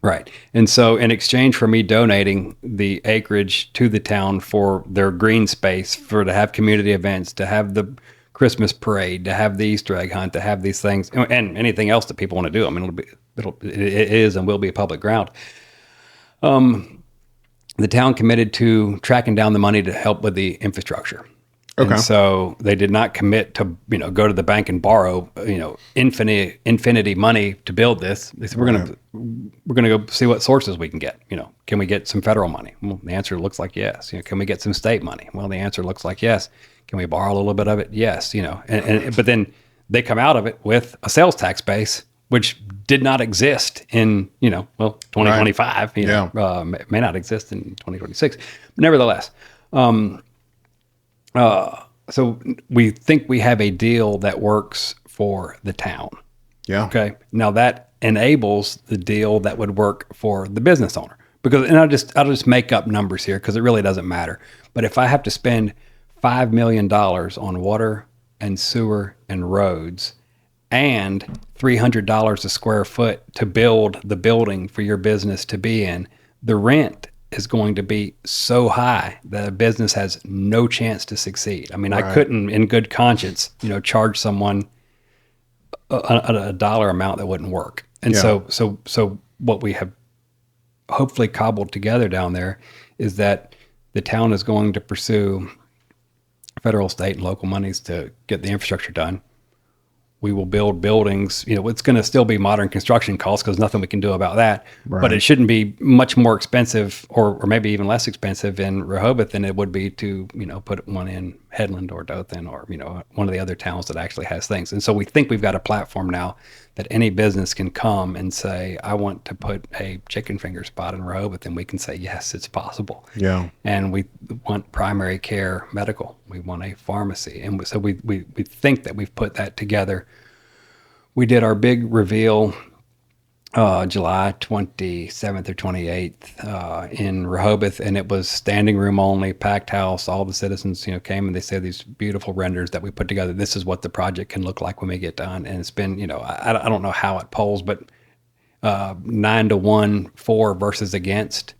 Right. And so in exchange for me donating the acreage to the town for their green space, to have community events, to have the Christmas parade, to have the Easter egg hunt, to have these things, and anything else that people want to do. I mean, it is and will be a public ground. The town committed to tracking down the money to help with the infrastructure. Okay. And so they did not commit to, go to the bank and borrow, infinity money to build this. They said, we're going to go see what sources we can get. Can we get some federal money? Well, the answer looks like yes. Can we get some state money? Well, the answer looks like yes. Can we borrow a little bit of it? Yes. But then they come out of it with a sales tax base, which did not exist in, 2025, may not exist in 2026. But nevertheless, so we think we have a deal that works for the town. Yeah. Okay. Now that enables the deal that would work for the business owner, because, and I'll just make up numbers here because it really doesn't matter. But if I have to spend $5 million on water and sewer and roads and $300 a square foot to build the building for your business to be in, the rent is going to be so high that a business has no chance to succeed. I mean, right. I couldn't, in good conscience, charge someone a dollar amount that wouldn't work. And so what we have hopefully cobbled together down there is that the town is going to pursue federal, state, and local monies to get the infrastructure done. We will build buildings. It's going to still be modern construction costs because nothing we can do about that. Right. But it shouldn't be much more expensive or maybe even less expensive in Rehoboth than it would be to, put one in Headland or Dothan or, one of the other towns that actually has things. And so we think we've got a platform now that any business can come and say, I want to put a chicken finger spot in Rehoboth, and we can say, yes, it's possible. Yeah. And we want primary care medical. We want a pharmacy. And so we think that we've put that together. We did our big reveal July 27th or 28th in Rehoboth, and it was standing room only, packed house. All the citizens, came and they said these beautiful renders that we put together. This is what the project can look like when we get done. And it's been, I don't know how it polls, but 9-1 for versus against,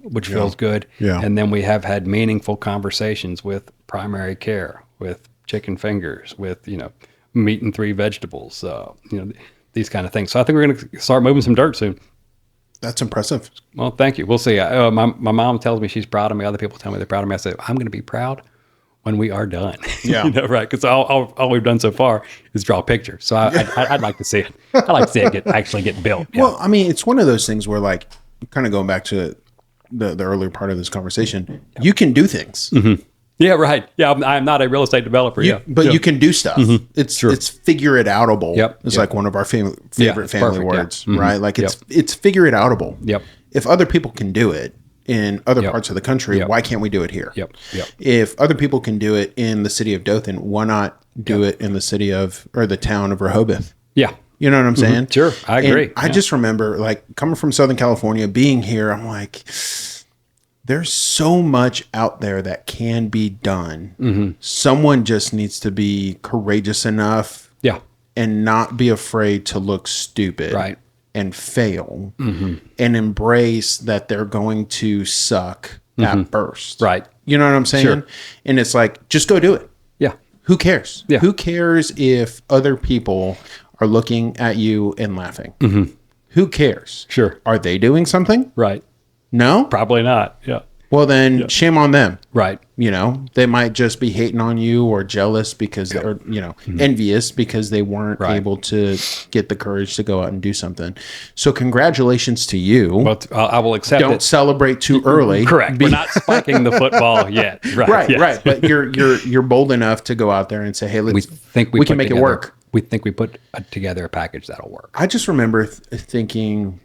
which feels good. Yeah. And then we have had meaningful conversations with primary care, with chicken fingers, with, meat and 3 vegetables, these kind of things. So I think we're going to start moving some dirt soon. That's impressive. Well, thank you. We'll see. My mom tells me she's proud of me. Other people tell me they're proud of me. I say, I'm going to be proud when we are done. Yeah. Right. Because all we've done so far is draw pictures. So I'd like to see it. I'd like to see it actually get built. Yeah. Well, I mean, it's one of those things where, like, kind of going back to the earlier part of this conversation, you can do things. Mm-hmm. Yeah, right. Yeah, I'm not a real estate developer. But you can do stuff. Mm-hmm. It's figure it outable. Yep. It's like one of our favorite family perfect. words, Yeah. Mm-hmm. right? Like it's figure it outable. Yep. If other people can do it in other parts of the country, why can't we do it here? Yep. If other people can do it in the city of Dothan, why not do it in the city of, or the town of Rehoboth? Yeah. You know what I'm saying? Sure. I agree. And I just remember, like, coming from Southern California, being here, I'm like, there's so much out there that can be done. Mm-hmm. Someone just needs to be courageous enough and not be afraid to look stupid and fail and embrace that they're going to suck at first. Right. You know what I'm saying? Sure. And it's like, just go do it. Yeah. Who cares? Yeah. Who cares if other people are looking at you and laughing? Mm-hmm. Who cares? Sure. Are they doing something? Right. No? Probably not. Yeah. Well, then shame on them. Right. They might just be hating on you or jealous because they're, envious because they weren't able to get the courage to go out and do something. So congratulations to you. Well, I will accept Don't it. celebrate too early. Correct. We're not spiking the football yet. Right. Right, Yes. right. But you're bold enough to go out there and say, hey, We think we can put make it together- work. We think we put together a package that'll work. I just remember thinking,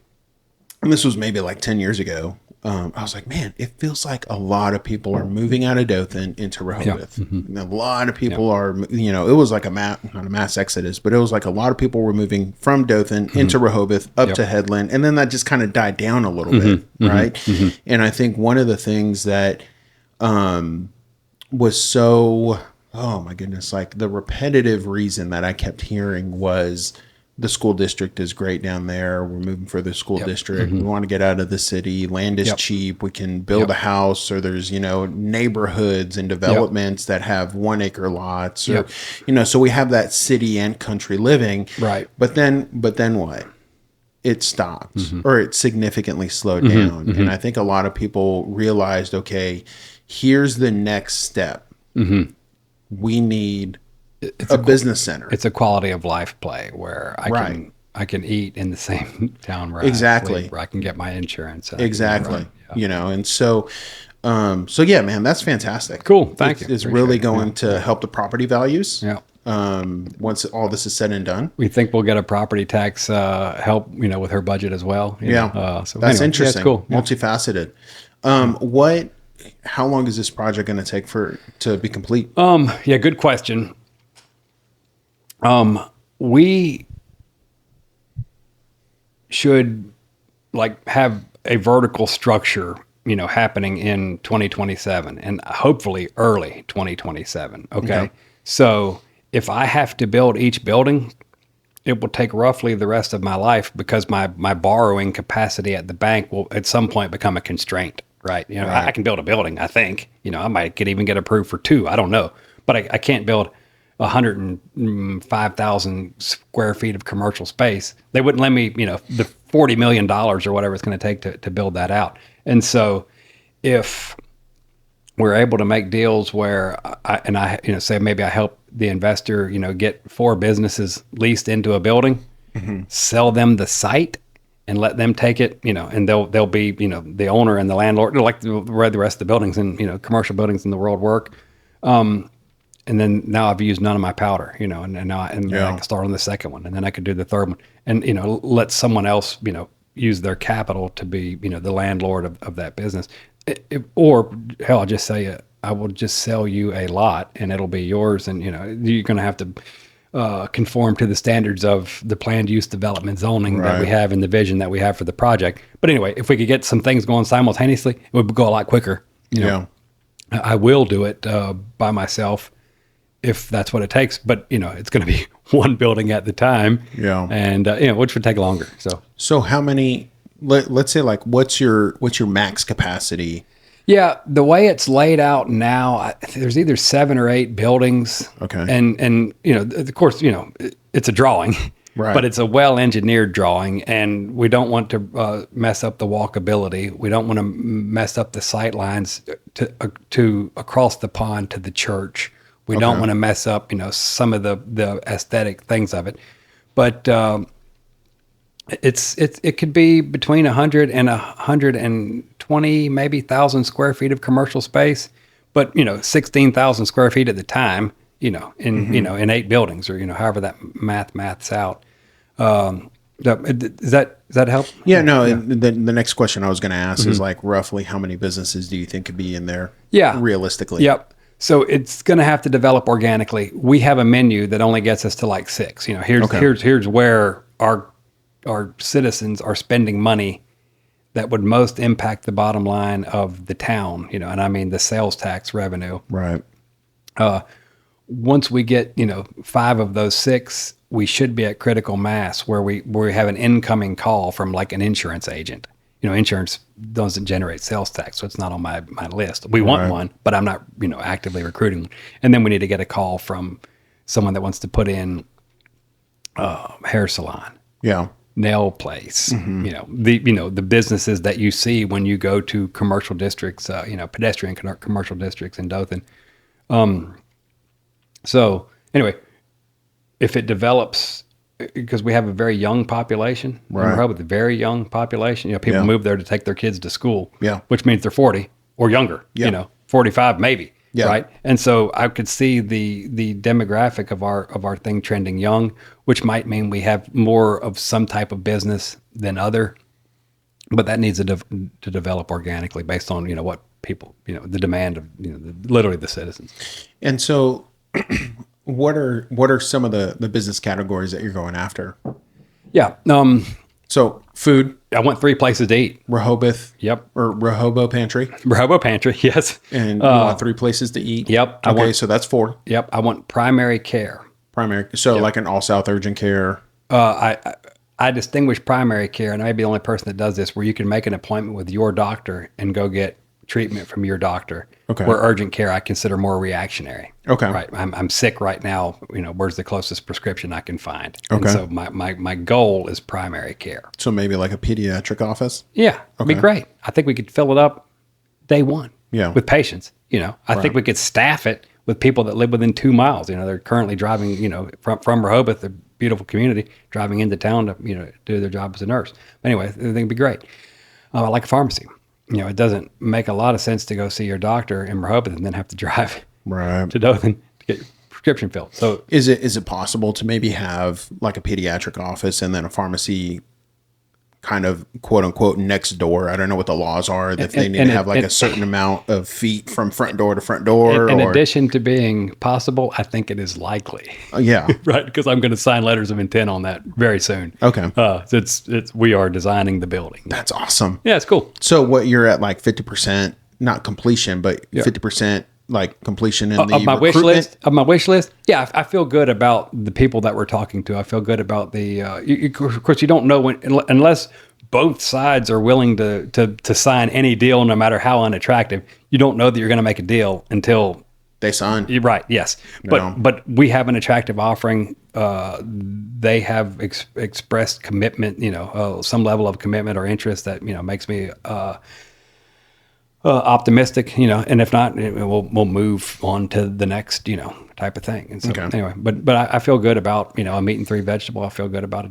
and this was maybe like 10 years ago, I was like, man, it feels like a lot of people are moving out of Dothan into Rehoboth. And a lot of people are, it was like not a mass exodus, but it was like a lot of people were moving from Dothan into Rehoboth up to Headland. And then that just kind of died down a little bit. Right. And I think one of the things that was so, oh my goodness, like the repetitive reason that I kept hearing was, the school district is great down there. We're moving for the school district. We want to get out of the city. Land is cheap. We can build a house, or there's, neighborhoods and developments that have 1 acre lots, or, so we have that city and country living. Right. But then what? It stopped or it significantly slowed down. And I think a lot of people realized, okay, here's the next step. We need a business center. It's a quality of life play where I can eat in the same town where Exactly. I sleep, where I can get my insurance. Exactly. And so yeah, man, that's fantastic. Cool. Thank you. It's really going to help the property values. Yeah. Once all this is said and done. We think we'll get a property tax help, with her budget as well. So that's interesting. Yeah, it's cool. Multifaceted. How long is this project going to take to be complete? Yeah, good question. We should have a vertical structure, happening in 2027 and hopefully early 2027. Okay. So if I have to build each building, it will take roughly the rest of my life because my borrowing capacity at the bank will at some point become a constraint, right? I can build a building, I think, I might even get approved for 2. I don't know, but I can't build 105,000 square feet of commercial space. They wouldn't lend me, the $40 million or whatever it's going to take to build that out. And so if we're able to make deals where say maybe I help the investor, get 4 businesses leased into a building, sell them the site and let them take it, and they'll be, the owner and the landlord, like the rest of the buildings and, commercial buildings in the world work. and then now I've used none of my powder, and now then I can start on the second one, and then I could do the third one, and let someone else, use their capital to be, the landlord of that business, or hell, I'll just say I will just sell you a lot, and it'll be yours, and you're going to have to conform to the standards of the planned use development zoning that we have and the vision that we have for the project. But anyway, if we could get some things going simultaneously, it would go a lot quicker. I will do it by myself if that's what it takes, but it's going to be one building at the time. And which would take longer. So how many? Let's say what's your max capacity? Yeah, the way it's laid out now, there's either 7 or 8 buildings. Okay. And of course, it's a drawing, right? But it's a well-engineered drawing, and we don't want to mess up the walkability. We don't want to mess up the sight lines to across the pond to the church. We don't want to mess up, some of the aesthetic things of it. But it could be between 100 and 120, maybe 1,000 square feet of commercial space, but 16,000 square feet at the time, in 8 buildings, or however that maths out. Does that help? Yeah, no. Yeah. The next question I was going to ask is roughly how many businesses do you think could be in there? Yeah, realistically. Yep. So it's going to have to develop organically. We have a menu that only gets us to 6. Here's where our citizens are spending money that would most impact the bottom line of the town, and I mean the sales tax revenue. Right. Once we get, 5 of those 6, we should be at critical mass where we have an incoming call from an insurance agent. Insurance doesn't generate sales tax, so it's not on my list. We want one, but I'm not, actively recruiting one. And then we need to get a call from someone that wants to put in hair salon. Yeah. Nail place, the businesses that you see when you go to commercial districts, pedestrian commercial districts in Dothan. So anyway, if it develops, because we have a very young population, with a very young population, people move there to take their kids to school, which means they're 40 or younger, 45 maybe. Yeah. Right. And so I could see the demographic of our thing trending young, which might mean we have more of some type of business than other, but that needs to develop organically based on, what people, the demand of, literally the citizens. And so what are some of the business categories that you're going after? Yeah. So food. I went 3 places to eat. Rehoboth. Yep. Or Rehobo Pantry. Rehobo Pantry, yes. And you want 3 places to eat? Yep. So that's 4. Yep. I want primary care. So like an all-south urgent care. I distinguish primary care, and I may be the only person that does this, where you can make an appointment with your doctor and go get treatment from your doctor. Okay. Where urgent care I consider more reactionary. Okay. Right. I'm sick right now. Where's the closest prescription I can find? Okay. And so my goal is primary care. So maybe like a pediatric office? Yeah. It'd be great. I think we could fill it up day one. Yeah. With patients. I think we could staff it with people that live within 2 miles. They're currently driving, from Rehoboth, a beautiful community, driving into town to, do their job as a nurse. But anyway, I think it'd be great. I like a pharmacy. It doesn't make a lot of sense to go see your doctor in Rehoboth and then have to drive to Dothan to get your prescription filled. So is it possible to maybe have like a pediatric office and then a pharmacy kind of quote unquote next door? I don't know what the laws are that they need to have a certain amount of feet from front door to front door. In addition to being possible, I think it is likely. Yeah. Right. Because I'm going to sign letters of intent on that very soon. Okay. We are designing the building. That's awesome. Yeah, it's cool. So what you're at 50%, not completion, but 50% completion in the of my wish list. Of my wish list, yeah, I feel good about the people that we're talking to. I feel good about the. Of course, you don't know when unless both sides are willing to sign any deal, no matter how unattractive. You don't know that you're going to make a deal until they sign. You're right. Yes, but we have an attractive offering. They have expressed commitment. Some level of commitment or interest that makes me. Optimistic, and if not, we'll move on to the next, type of thing. And so Okay. anyway, but I feel good about, a meat and 3 vegetable. I feel good about,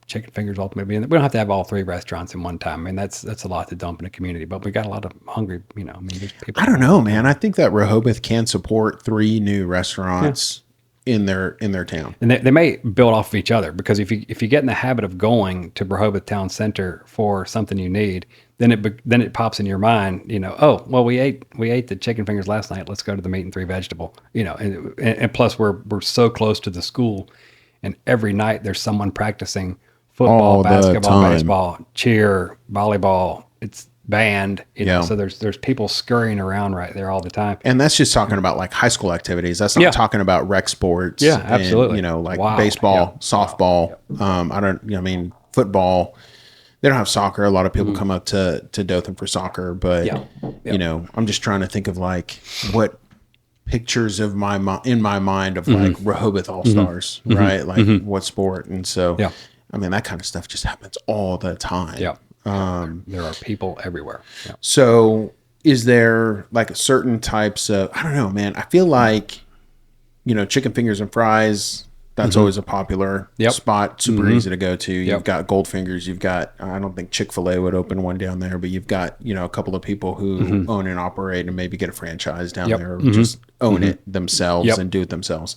chicken fingers ultimately. We don't have to have all 3 restaurants in one time. I mean, that's a lot to dump in a community, but we got a lot of hungry, there's people. I don't know, man. I think that Rehoboth can support 3 new restaurants in their town. And they may build off of each other, because if you get in the habit of going to Rehoboth Town Center for something you need, then it pops in your mind, oh, well, we ate the chicken fingers last night. Let's go to the meat and 3 vegetable, and plus we're so close to the school, and every night there's someone practicing football, All the basketball, time. baseball, cheer, volleyball. It's band, Yeah. so there's people scurrying around right there all the time. And that's just talking about like high school activities. That's not talking about rec sports. Yeah, absolutely. And, like Wow. baseball, Yeah. softball. Football. They don't have soccer. A lot of people come up to Dothan for soccer, but I'm just trying to think of like what pictures of in my mind of like Rehoboth All Stars, right? Like what sport. And so, I mean, that kind of stuff just happens all the time. Yeah. There are people everywhere. Yeah. So is there like certain types of, I don't know, man. I feel like, chicken fingers and fries, that's always a popular spot. Super easy to go to. You've got Goldfingers. You've got, I don't think Chick-fil-A would open one down there, but you've got, a couple of people who own and operate and maybe get a franchise down there, or just own it themselves and do it themselves.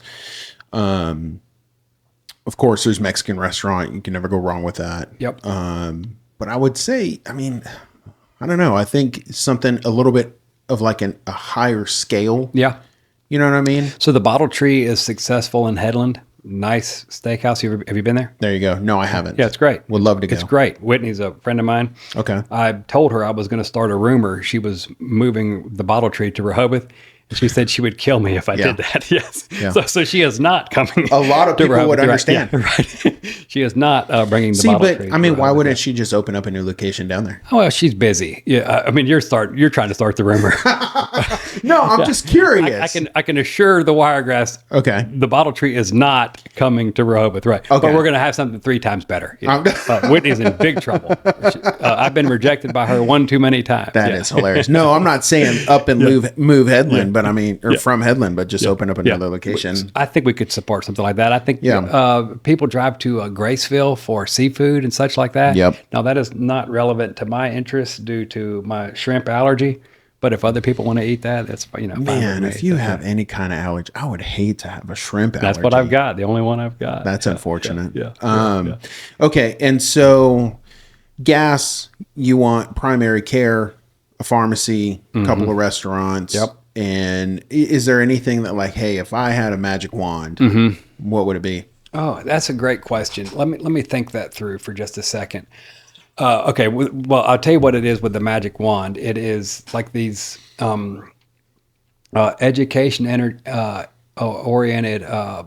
Of course, there's Mexican restaurant. You can never go wrong with that. Yep. But I would say, I mean, I don't know. I think something a little bit of like a higher scale. Yeah. You know what I mean? So the Bottle Tree is successful in Headland. Nice steakhouse. Have you been there? There you go. No, I haven't. Yeah, it's great. Would love to go. It's great. Whitney's a friend of mine. Okay. I told her I was going to start a rumor. She was moving the Bottle Tree to Rehoboth. She said she would kill me if I did that. Yes. Yeah. So she is not coming. A lot of people would understand. Yeah, right. She is not bringing the Bottle Tree. I mean, why wouldn't she just open up a new location down there? Oh, well, she's busy. Yeah. I mean, you're trying to start the rumor. No, I'm just curious. I can assure the Wiregrass. Okay. The Bottle Tree is not coming to Rehoboth, right? Okay. But we're going to have something 3 times better. Whitney's in big trouble. I've been rejected by her one too many times. That is hilarious. No, I'm not saying up and move Headland, but I mean, or from Headland, but just open up another location. I think we could support something like that. I think people drive to Graceville for seafood and such like that. Yep. Now, that is not relevant to my interests due to my shrimp allergy. But if other people want to eat that, that's fine. Man, with if me. you have any kind of allergy, I would hate to have a shrimp allergy. That's what I've got. The only one I've got. That's unfortunate. Yeah. Okay, and so gas, you want primary care, a pharmacy, a couple of restaurants. Yep. And is there anything that like, hey, if I had a magic wand, what would it be? Oh, that's a great question. Let me think that through for just a second. Okay, well, I'll tell you what it is with the magic wand. It is like these education oriented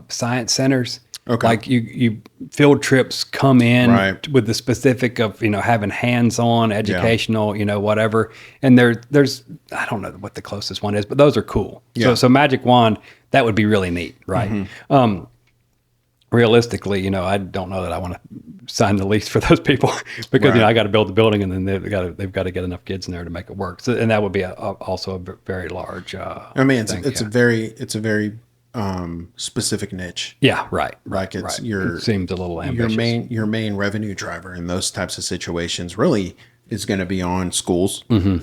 science centers. Okay. Like you field trips come in Right. with the specific of, having hands-on educational, whatever. And there's, I don't know what the closest one is, but those are cool. Yeah. So magic wand, that would be really neat. Right. Realistically, I don't know that I want to sign the lease for those people because, Right. I got to build the building and then they've got to get enough kids in there to make it work. So, and that would be also a very large, I mean, thing, it's a very specific niche. yeah, right. Like it's right. your It seems a little ambitious. your main revenue driver in those types of situations really is going to be on schools. And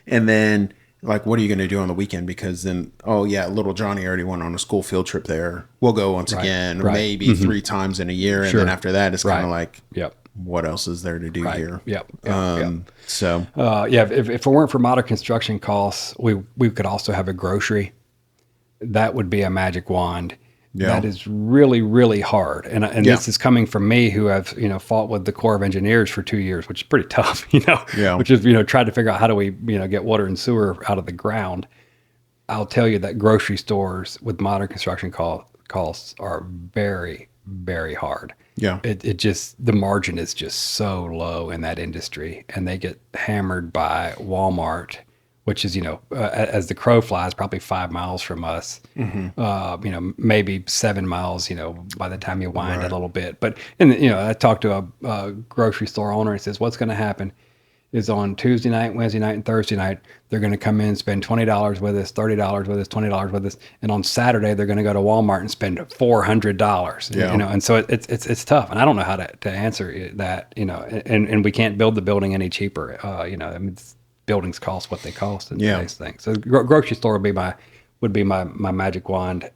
then like, what are you going to do on the weekend? Because then, oh yeah, little Johnny already went on a school field trip there. We'll go once again, right. maybe 3 times in a year. And then after that, it's kind of like, Yep. what else is there to do here? Yep. So if it weren't for modern construction costs, we could also have a grocery. That would be a magic wand. Yeah. That is really, really hard. And this is coming from me who have, fought with the Corps of Engineers for 2 years, which is pretty tough, Yeah. which is, tried to figure out how do we, get water and sewer out of the ground. I'll tell you that grocery stores with modern construction costs are very, very hard. Yeah. It just, the margin is just so low in that industry, and they get hammered by Walmart, which is, as the crow flies, probably 5 miles from us, maybe 7 miles, by the time you wind a little bit. But, I talked to a grocery store owner and says, what's going to happen is on Tuesday night, Wednesday night, and Thursday night. They're going to come in and spend $20 with us, $30 with us, $20 with us, and on Saturday they're going to go to Walmart and spend $400. Yeah. You know, and so it's tough, and I don't know how to answer that. You know, and we can't build the building any cheaper. You know, I mean, buildings cost what they cost in today's thing. So grocery store would be my magic wand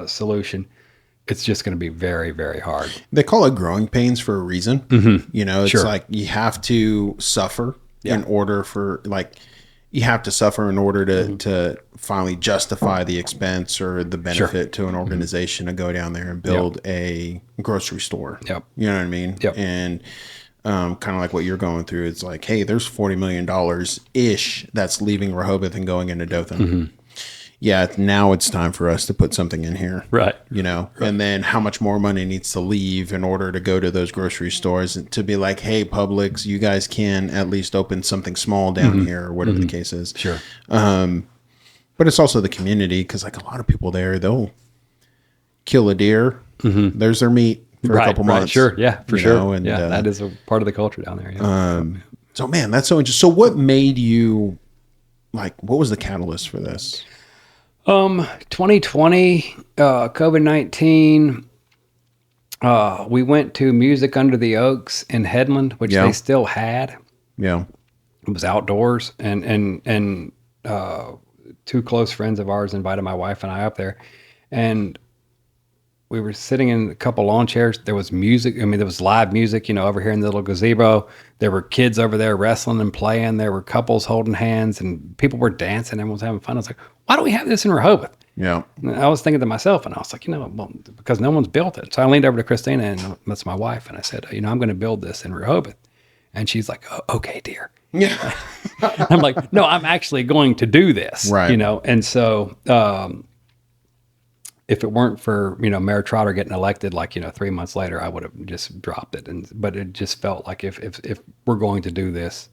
solution. It's just going to be very, very hard. They call it growing pains for a reason. Mm-hmm. You know, it's Sure. like you have to suffer in order for to finally justify the expense or the benefit to an organization to go down there and build a grocery store. Yep. You know what I mean? Yep. And kind of like what you're going through, it's like, hey, there's $40 million ish that's leaving Rehoboth and going into Dothan. Mm-hmm. Yeah, now it's time for us to put something in here. Right. You know, and then how much more money needs to leave in order to go to those grocery stores and to be like, hey, Publix, you guys can at least open something small down here or whatever the case is. Sure. But it's also the community because like a lot of people there, they'll kill a deer. Mm-hmm. There's their meat for a couple months. Sure. Yeah, for sure. Know, and, that is a part of the culture down there. Yeah. So, man, that's so interesting. So what made you, like, what was the catalyst for this? 2020, COVID-19, we went to Music Under the Oaks in Headland, which they still had. Yeah. It was outdoors, and two close friends of ours invited my wife and I up there, and we were sitting in a couple lawn chairs. There was music. I mean, there was live music, you know, over here in the little gazebo. There were kids over there wrestling and playing. There were couples holding hands and people were dancing. Everyone was having fun. I was like, why don't we have this in Rehoboth? Yeah. And I was thinking to myself, and I was like, you know, well, because no one's built it. So I leaned over to Christina, and that's my wife, and I said, you know, I'm going to build this in Rehoboth. And she's like, oh, okay, dear. Yeah. I'm like, no, I'm actually going to do this. Right. You know, and so if it weren't for, you know, Mayor Trotter getting elected, like, you know, 3 months later, I would have just dropped it. But it just felt like if we're going to do this,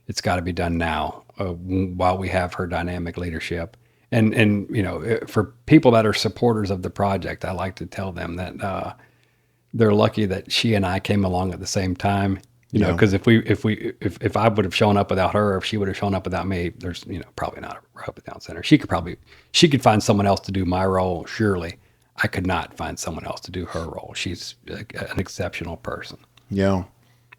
it's got to be done now while we have her dynamic leadership. And you know, for people that are supporters of the project, I like to tell them that they're lucky that she and I came along at the same time. You know, because if I would have shown up without her, or if she would have shown up without me, there's, you know, probably not a Rehoboth Town Center. She could find someone else to do my role. Surely, I could not find someone else to do her role. She's an exceptional person. Yeah.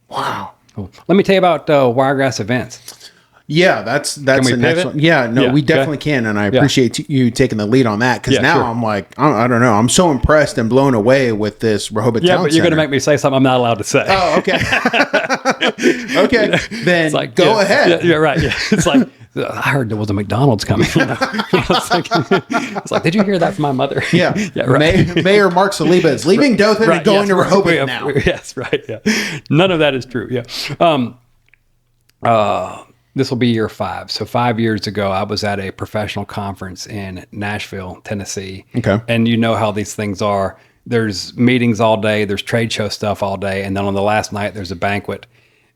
Wow. Cool. Let me tell you about Wiregrass events. Yeah, that's the next pivot? one. Yeah, no, Yeah, we definitely can, and I Yeah. appreciate you taking the lead on that because Yeah, now sure. I'm like, I don't know, I'm so impressed and blown away with this Rehoboth Yeah, Town but you're going to Center. make me say something I'm not allowed to say. Oh, okay. Okay, then It's like, go ahead. Yeah, right. Yeah. It's like, I heard there was a McDonald's coming. You know? It's like, did you hear that from my mother? Yeah, Yeah, right. Mayor Mark Saliba is leaving Dothan and going yes, to Rehoboth we- now. Yes, right. Yeah, none of that is true. Yeah. This will be year 5. So 5 years ago, I was at a professional conference in Nashville, Tennessee. Okay. And you know how these things are. There's meetings all day. There's trade show stuff all day. And then on the last night, there's a banquet.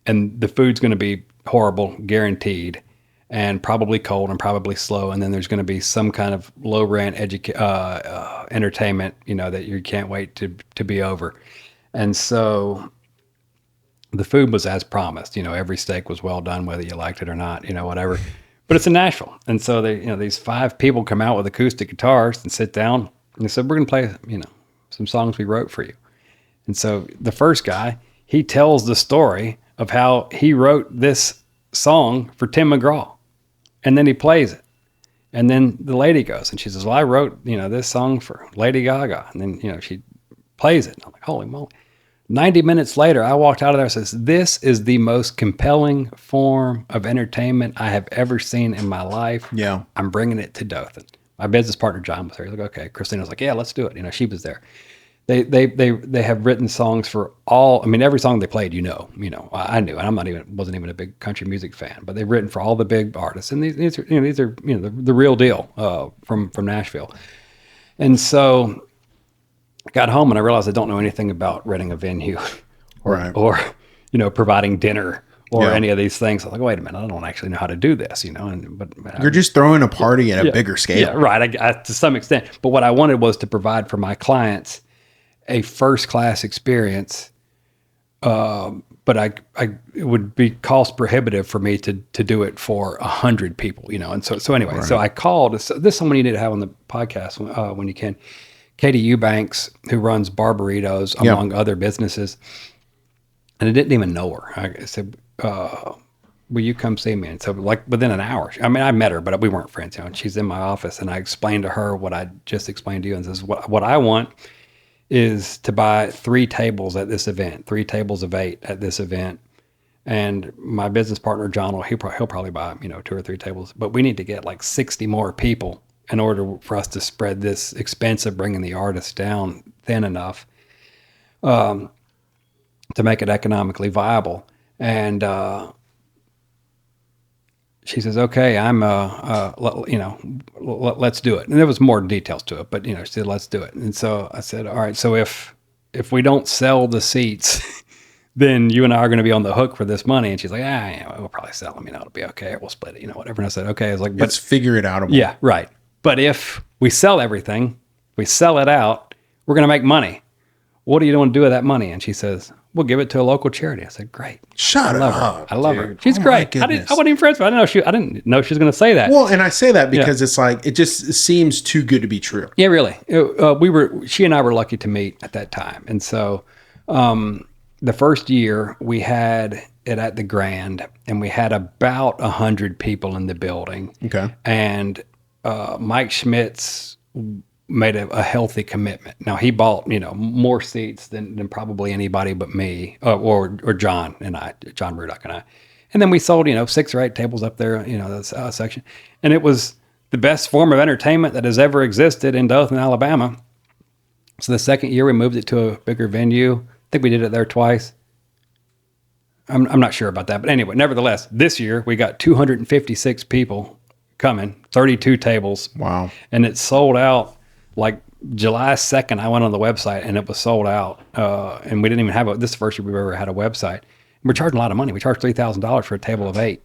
And the food's going to be horrible, guaranteed, and probably cold and probably slow. And then there's going to be some kind of low rent entertainment, you know, that you can't wait to be over. And so the food was as promised. You know, every steak was well done, whether you liked it or not, you know, whatever. But it's in Nashville. And so they, you know, these 5 people come out with acoustic guitars and sit down and they said, we're going to play, you know, some songs we wrote for you. And so the first guy, he tells the story of how he wrote this song for Tim McGraw. And then he plays it. And then the lady goes and she says, well, I wrote, you know, this song for Lady Gaga. And then, you know, she plays it. And I'm like, holy moly. 90 minutes later, I walked out of there and says, this is the most compelling form of entertainment I have ever seen in my life. Yeah. I'm bringing it to Dothan. My business partner, John, was there. He's like, okay. Christina was like, yeah, let's do it. You know, she was there. They have written songs for all, I mean, every song they played, you know, I knew, and wasn't even a big country music fan, but they've written for all the big artists. And these are, the real deal, from Nashville. And so I got home and I realized I don't know anything about renting a venue or providing dinner or any of these things. I was like, wait a minute, I don't actually know how to do this, but You're just throwing a party at a bigger scale. Yeah, right. I to some extent, but what I wanted was to provide for my clients a first-class experience but it would be cost prohibitive for me to do it for 100 people, And so anyway, so I called. So this is someone you need to have on the podcast when you can. Katie Eubanks, who runs Barbaritos, among other businesses, and I didn't even know her. I said, "Will you come see me?" And so, like within an hour, I mean, I met her, but we weren't friends. And she's in my office, and I explained to her what I just explained to you, and says, "What I want is to buy 3 tables at this event, 3 tables of 8 at this event." And my business partner, John, he'll probably buy, 2 or 3 tables, but we need to get like 60 more people in order for us to spread this expense of bringing the artist down thin enough to make it economically viable. And she says, "Okay, let's do it." And there was more details to it, but she said, "Let's do it." And so I said, "All right, so if we don't sell the seats, then you and I are going to be on the hook for this money." And she's like, "We'll probably sell them. It'll be okay. Or we'll split it, whatever." And I said, "Okay." I was like, let's figure it out. Yeah, right. But if we sell everything, we sell it out, we're going to make money. What do you want to do with that money?" And she says, "We'll give it to a local charity." I said, "Great." Shut up. I love her. She's great. I wasn't even friends with her. I didn't know she was going to say that. Well, and I say that because it's like, it just seems too good to be true. Yeah, really. She and I were lucky to meet at that time. And so the first year we had it at the Grand, and we had about 100 people in the building. Okay. And Mike Schmitz made a healthy commitment. Now he bought, more seats than probably anybody but me, or John Rudock and I. And then we sold, 6 or 8 tables up there, this section. And it was the best form of entertainment that has ever existed in Dothan, Alabama. So the second year we moved it to a bigger venue. I think we did it there twice. I'm not sure about that. But anyway, nevertheless, this year we got 256 people coming, 32 tables. Wow. And it sold out like July 2nd. I went on the website and it was sold out. And we didn't even have this is the first year we've ever had a website. And we're charging a lot of money. We charge $3,000 for a table of 8.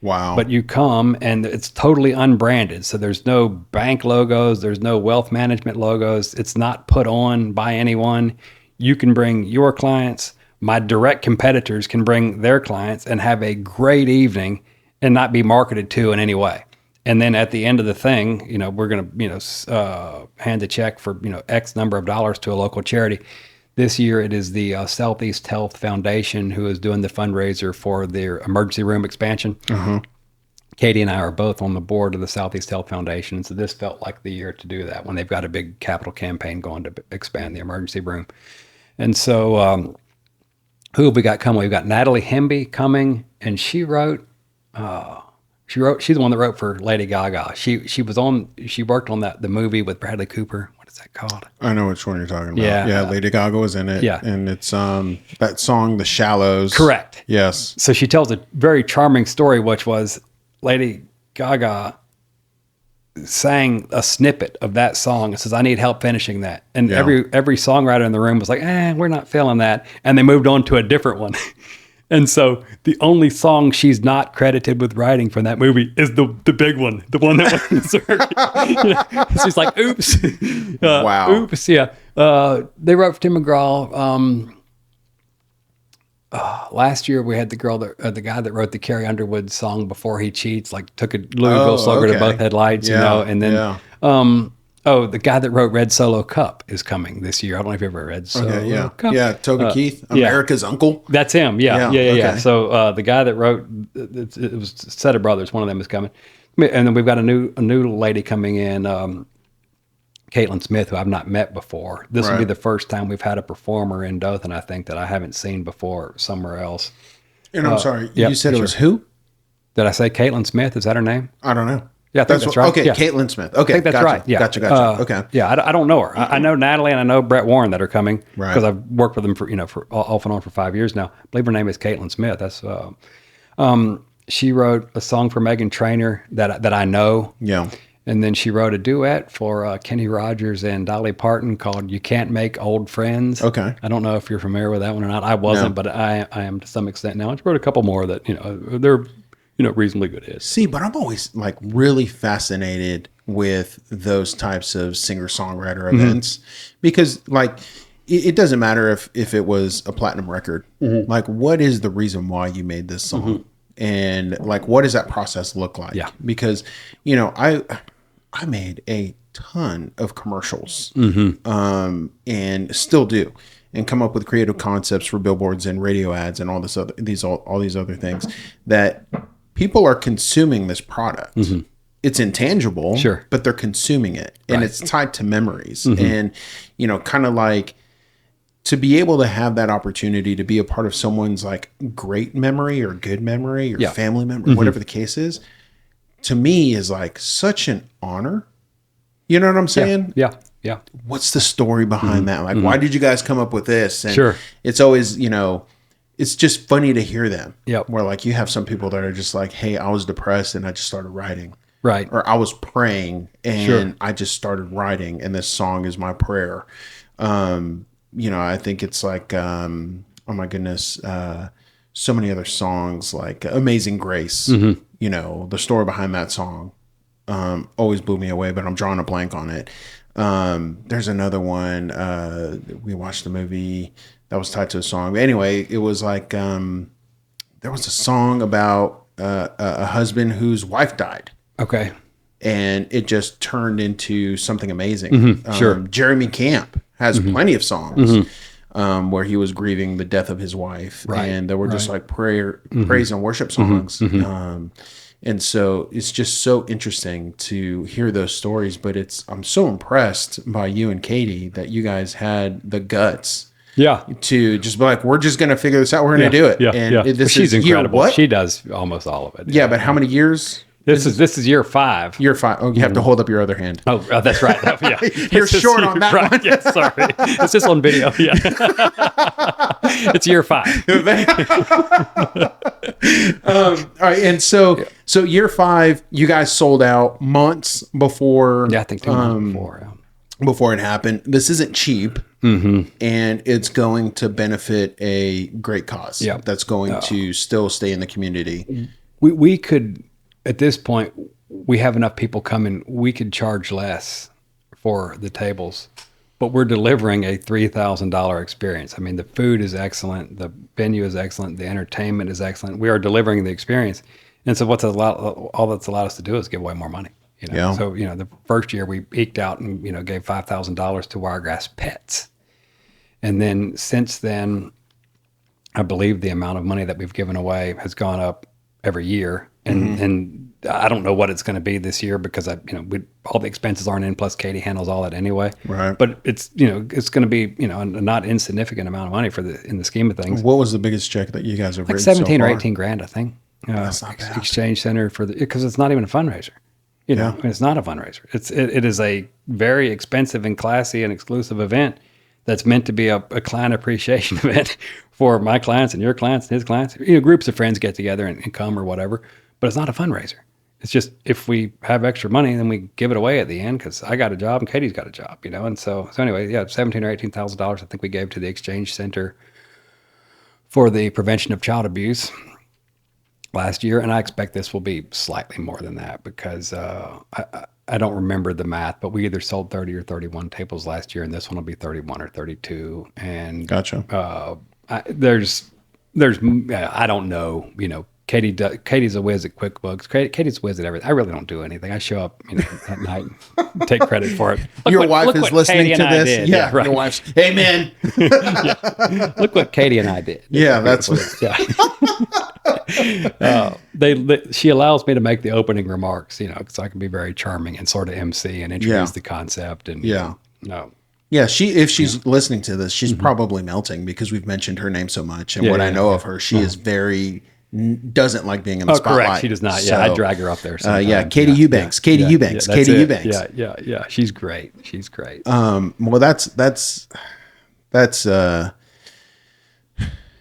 Wow. But you come and it's totally unbranded. So there's no bank logos. There's no wealth management logos. It's not put on by anyone. You can bring your clients. My direct competitors can bring their clients and have a great evening and not be marketed to in any way. And then at the end of the thing, we're going to, hand a check for, X number of dollars to a local charity. This year it is the Southeast Health Foundation who is doing the fundraiser for their emergency room expansion. Uh-huh. Katie and I are both on the board of the Southeast Health Foundation. So this felt like the year to do that when they've got a big capital campaign going to expand the emergency room. And so who have we got coming? We've got Natalie Hemby coming, and she's the one that wrote for Lady Gaga. She worked on the movie with Bradley Cooper. What is that called? I know which one you're talking about. Yeah. Lady Gaga was in it. Yeah. And it's that song, The Shallows. Correct. Yes. So she tells a very charming story, which was Lady Gaga sang a snippet of that song and says, "I need help finishing that." And every songwriter in the room was like, "We're not feeling that." And they moved on to a different one. And so the only song she's not credited with writing from that movie is the big one, the one that went in the She's like, "Oops." Wow. Oops. Yeah. They wrote for Tim McGraw. Last year we had the guy that wrote the Carrie Underwood song Before He Cheats, like took a Louisville slugger to both headlights, and then, the guy that wrote Red Solo Cup is coming this year. I don't know if you ever read Solo Cup. Yeah. Toby Keith, America's uncle. That's him. Yeah. Okay. So, the guy that wrote, it was a set of brothers. One of them is coming. And then we've got a new lady coming in, Caitlin Smith, who I've not met before. This will be the first time we've had a performer in Dothan, I think, that I haven't seen before somewhere else. And I'm sorry, you said it was who? Did I say Caitlin Smith? Is that her name? I don't know. Yeah, I think that's right. Okay, yeah. Caitlin Smith. Okay, I think that's right. Yeah. Gotcha. Okay. Yeah, I don't know her. I know Natalie and I know Brett Warren that are coming because I've worked with them for off and on for 5 years now. I believe her name is Caitlin Smith. That's she wrote a song for Meghan Trainor that I know. Yeah. And then she wrote a duet for Kenny Rogers and Dolly Parton called "You Can't Make Old Friends." Okay. I don't know if you're familiar with that one or not. I wasn't, but I am to some extent now. And she wrote a couple more that, they're, reasonably good hits. See, but I'm always like really fascinated with those types of singer-songwriter events because like it doesn't matter if it was a platinum record. Like, what is the reason why you made this song? And like, what does that process look like? Yeah. Because, you know, I made a ton of commercials, and still do, and come up with creative concepts for billboards and radio ads and all these other things that people are consuming this product. It's intangible, sure, but they're consuming it, and it's tied to memories. And, you know, kind of like, to be able to have that opportunity to be a part of someone's like great memory or good memory or family memory, whatever the case is, to me is like such an honor. You know what I'm saying? Yeah. What's the story behind that? Like, why did you guys come up with this? And sure. It's always, you know, it's just funny to hear them. Yep. Where like you have some people that are just like, hey, I was depressed and I just started writing. Right. Or I was praying and I just started writing, and this song is my prayer. You know, I think it's like, oh my goodness, so many other songs like Amazing Grace. You know, the story behind that song always blew me away, but I'm drawing a blank on it. There's another one. We watched the movie that was tied to a song. But anyway, it was like there was a song about a husband whose wife died. Okay. And it just turned into something amazing. Sure. Jeremy Camp has plenty of songs where he was grieving the death of his wife, and they were just like praise and worship songs. And so it's just so interesting to hear those stories. But I'm so impressed by you and Katie that you guys had the guts. To just be like, we're just going to figure this out. We're going to do it. And she's incredible. She does almost all of it. Yeah, but how many years? This is year 5. Year 5. Oh, you have to hold up your other hand. Oh, that's right. Yeah. You're short on that one. Yeah, sorry. It's just on video. Yeah. It's year 5. All right. And so year 5, you guys sold out months before. Yeah, I think 2 months before. Before it happened. This isn't cheap. And it's going to benefit a great cause. That's going to still stay in the community. We could... At this point, we have enough people coming. We could charge less for the tables, but we're delivering a $3,000 experience. I mean, the food is excellent. The venue is excellent. The entertainment is excellent. We are delivering the experience. And so all that's allowed us to do is give away more money. You know? So, you know, the first year we eked out and, you know, gave $5,000 to Wiregrass Pets. And then since then, I believe the amount of money that we've given away has gone up every year. And I don't know what it's going to be this year because all the expenses aren't in. Plus, Katie handles all that anyway. Right. But it's going to be a not insignificant amount of money in the scheme of things. What was the biggest check that you guys have like written 17 so or far? 18 grand, I think. That's not bad. Exchange Center because it's not even a fundraiser. You know, it's not a fundraiser. It is a very expensive and classy and exclusive event that's meant to be a client appreciation event for my clients and your clients and his clients. You know, groups of friends get together and come or whatever. But it's not a fundraiser. It's just if we have extra money, then we give it away at the end because I got a job and Katie's got a job, you know. And so anyway, $17,000 or $18,000 I think we gave to the Exchange Center for the prevention of child abuse last year, and I expect this will be slightly more than that because I don't remember the math, but we either sold 30 or 31 tables last year, and this one will be 31 or 32. And gotcha. There's I don't know, you know. Katie's a whiz at QuickBooks. Katie's a whiz at everything. I really don't do anything. I show up, you know, at night, take credit for it. Your wife is listening to this. Yeah, right. Your wife's, amen. Look what Katie and I did. Yeah, that's what. She allows me to make the opening remarks, you know, so I can be very charming and sort of MC and introduce the concept. And Yeah, if she's listening to this, she's probably melting because we've mentioned her name so much. And what I know of her, she is doesn't like being in the spotlight. Correct. She does not. Yeah, I drag her up there. Katie Eubanks. Katie Eubanks. Katie Eubanks. Yeah. She's great. Well, that's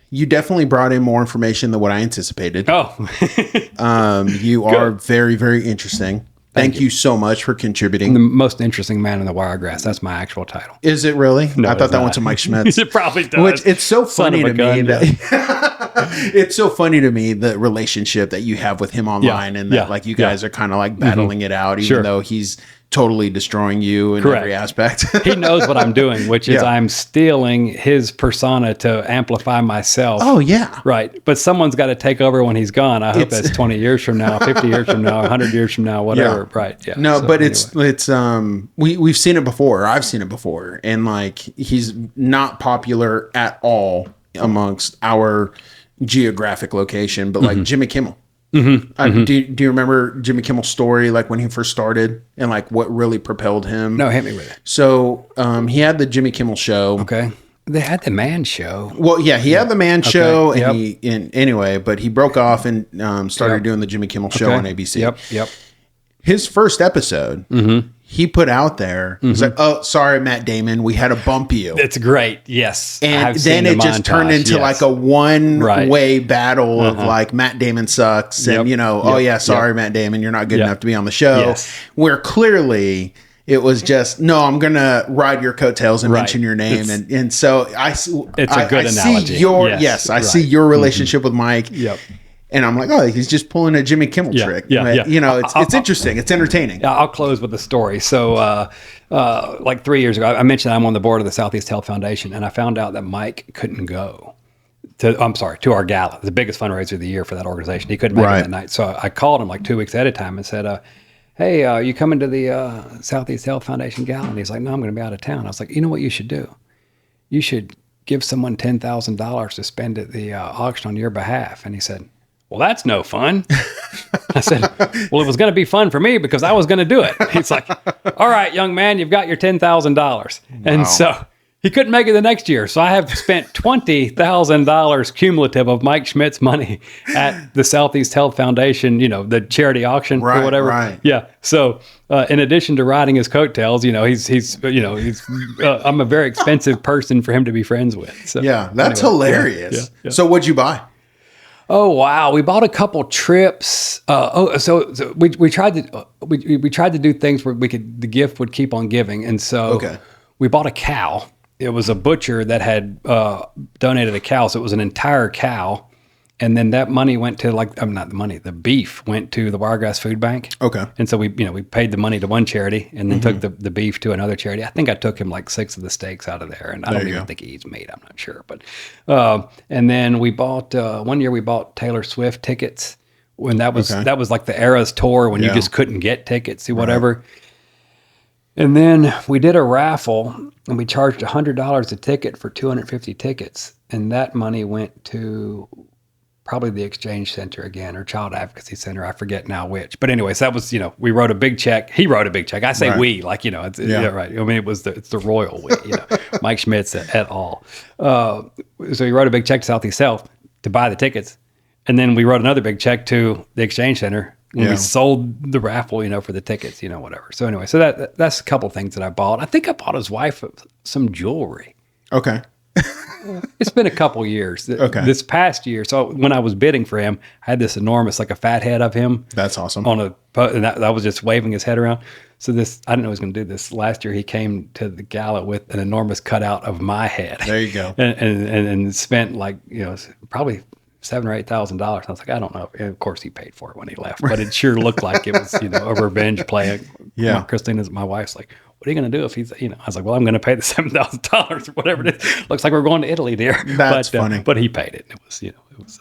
you definitely brought in more information than what I anticipated. You are very, very interesting. Thank you so much for contributing. I'm the most interesting man in the Wiregrass. That's my actual title. Is it really? No, I thought that went to Mike Schmitz. It probably does. It's so funny to me that it's so funny to me the relationship that you have with him online and that like you guys are kind of like battling it out, even though he's totally destroying you in Correct. every aspect. He knows what I'm doing, which is Yeah. I'm stealing his persona to amplify myself. Oh yeah. Right. But someone's got to take over when he's gone. I hope that's 20 years from now, 50 years from now, 100 years from now, whatever. Yeah. Right. Yeah. No, So, but anyway. it's we've seen it before. I've seen it before, and like he's not popular at all amongst our geographic location, but like Jimmy Kimmel. Do you remember Jimmy Kimmel's story, like when he first started, and like what really propelled him? No, hit me with it. So he had the Jimmy Kimmel show. Okay. They had the man show. Well, yeah, he had the man show, Yep. and anyway, but he broke off and started doing the Jimmy Kimmel show on ABC. Yep. His first episode, he put out there, he's like, "Oh, sorry, Matt Damon, we had to bump you." It's great. Yes. And I've then seen it the just turned montage, into yes. like a one-way Right. battle of like Matt Damon sucks, and oh yeah, sorry, Matt Damon, you're not good enough to be on the show. Yes. Where clearly it was just no, I'm gonna ride your coattails and Right. mention your name, and so it's a good analogy. See your Yes, I see right. your relationship with Mike. Yep. And I'm like, oh, he's just pulling a Jimmy Kimmel trick. yeah, But, yeah. you know, it's interesting. It's entertaining. I'll close with the story. So, like 3 years ago, I mentioned I'm on the board of the Southeast Health Foundation, and I found out that Mike couldn't go to our gala, the biggest fundraiser of the year for that organization. He couldn't make it that night. So I called him like 2 weeks at a time and said, hey, are you coming to the Southeast Health Foundation gala? And he's like, no, I'm going to be out of town. I was like, you know what you should do? You should give someone $10,000 to spend at the auction on your behalf. And he said, well, that's no fun. I said, well, it was going to be fun for me because I was going to do it. He's like, all right, young man, you've got your $10,000. And so he couldn't make it the next year. So I have spent $20,000 cumulative of Mike Schmidt's money at the Southeast Health Foundation, you know, the charity auction or whatever. Right. Yeah. So in addition to riding his coattails, you know, he's I'm a very expensive person for him to be friends with. So, Yeah, that's anyway, hilarious. yeah. So what'd you buy? Oh wow, we bought a couple trips. So we tried to we tried to do things where the gift would keep on giving, and so we bought a cow. It was a butcher that had donated a cow, so it was an entire cow, and then that money went to the beef went to the Wiregrass Food Bank. Okay, and so we paid the money to one charity, and then took the beef to another charity. I think I took him like 6 of the steaks out of there, and I don't even think he eats meat. I'm not sure, but and then we bought one year we bought Taylor Swift tickets when that was like the Eras tour when you just couldn't get tickets, whatever. And then we did a raffle and we charged $100 a ticket for 250 tickets, and that money went to probably the Exchange Center again, or Child Advocacy Center. I forget now which. But anyways, that was, we wrote a big check. He wrote a big check. I say we, like, it's right. I mean, it's the royal we, Mike Schmitz et al. So he wrote a big check to Southeast Health to buy the tickets. And then we wrote another big check to the Exchange Center when we sold the raffle, for the tickets, whatever. So anyway, so that's a couple of things that I bought. I think I bought his wife some jewelry. Okay. It's been a couple years. Okay. This past year, so when I was bidding for him, I had this enormous, like a fat head of him. That's awesome. And that was just waving his head around. So I didn't know he was going to do this. Last year, he came to the gala with an enormous cutout of my head. There you go. and spent probably $7,000 or $8,000. I was like, I don't know. And of course, he paid for it when he left, but it sure looked like it was, a revenge play. Yeah. Christina's, my wife's like, what are you going to do if he's, I was like, well, I'm going to pay the $7,000 or whatever it is. Looks like we're going to Italy, dear. That's funny. But he paid it. It was, it was,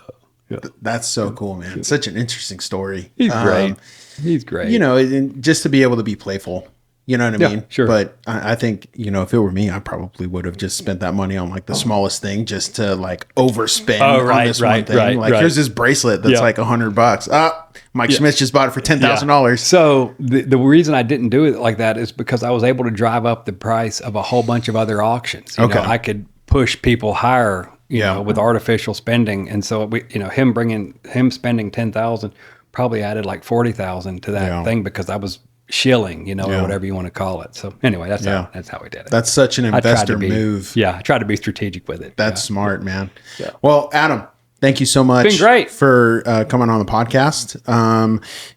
That's so cool, man. Such an interesting story. He's great. He's great. And just to be able to be playful, you know what I mean? Sure. But I think, if it were me, I probably would have just spent that money on like the smallest thing just to like overspend on this one thing. Here's this bracelet that's like $100. Mike Schmitz just bought it for $10,000. So the reason I didn't do it like that is because I was able to drive up the price of a whole bunch of other auctions. I could push people higher, with artificial spending. And so him spending $10,000 probably added like $40,000 to that thing because I was shilling, or whatever you want to call it. So anyway, that's how we did it. That's such an investor move. Yeah, I tried to be strategic with it. That's smart, man. Yeah. Well, Adam, thank you so much been great. for coming on the podcast.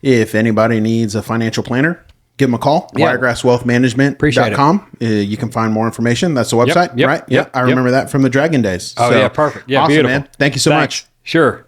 If anybody needs a financial planner, give them a call. Wiregrasswealthmanagement.com. You can find more information. That's the website, right? I remember that from the Dragon days. Oh, yeah, perfect. Yeah, awesome, beautiful. man. Thank you so much. Sure.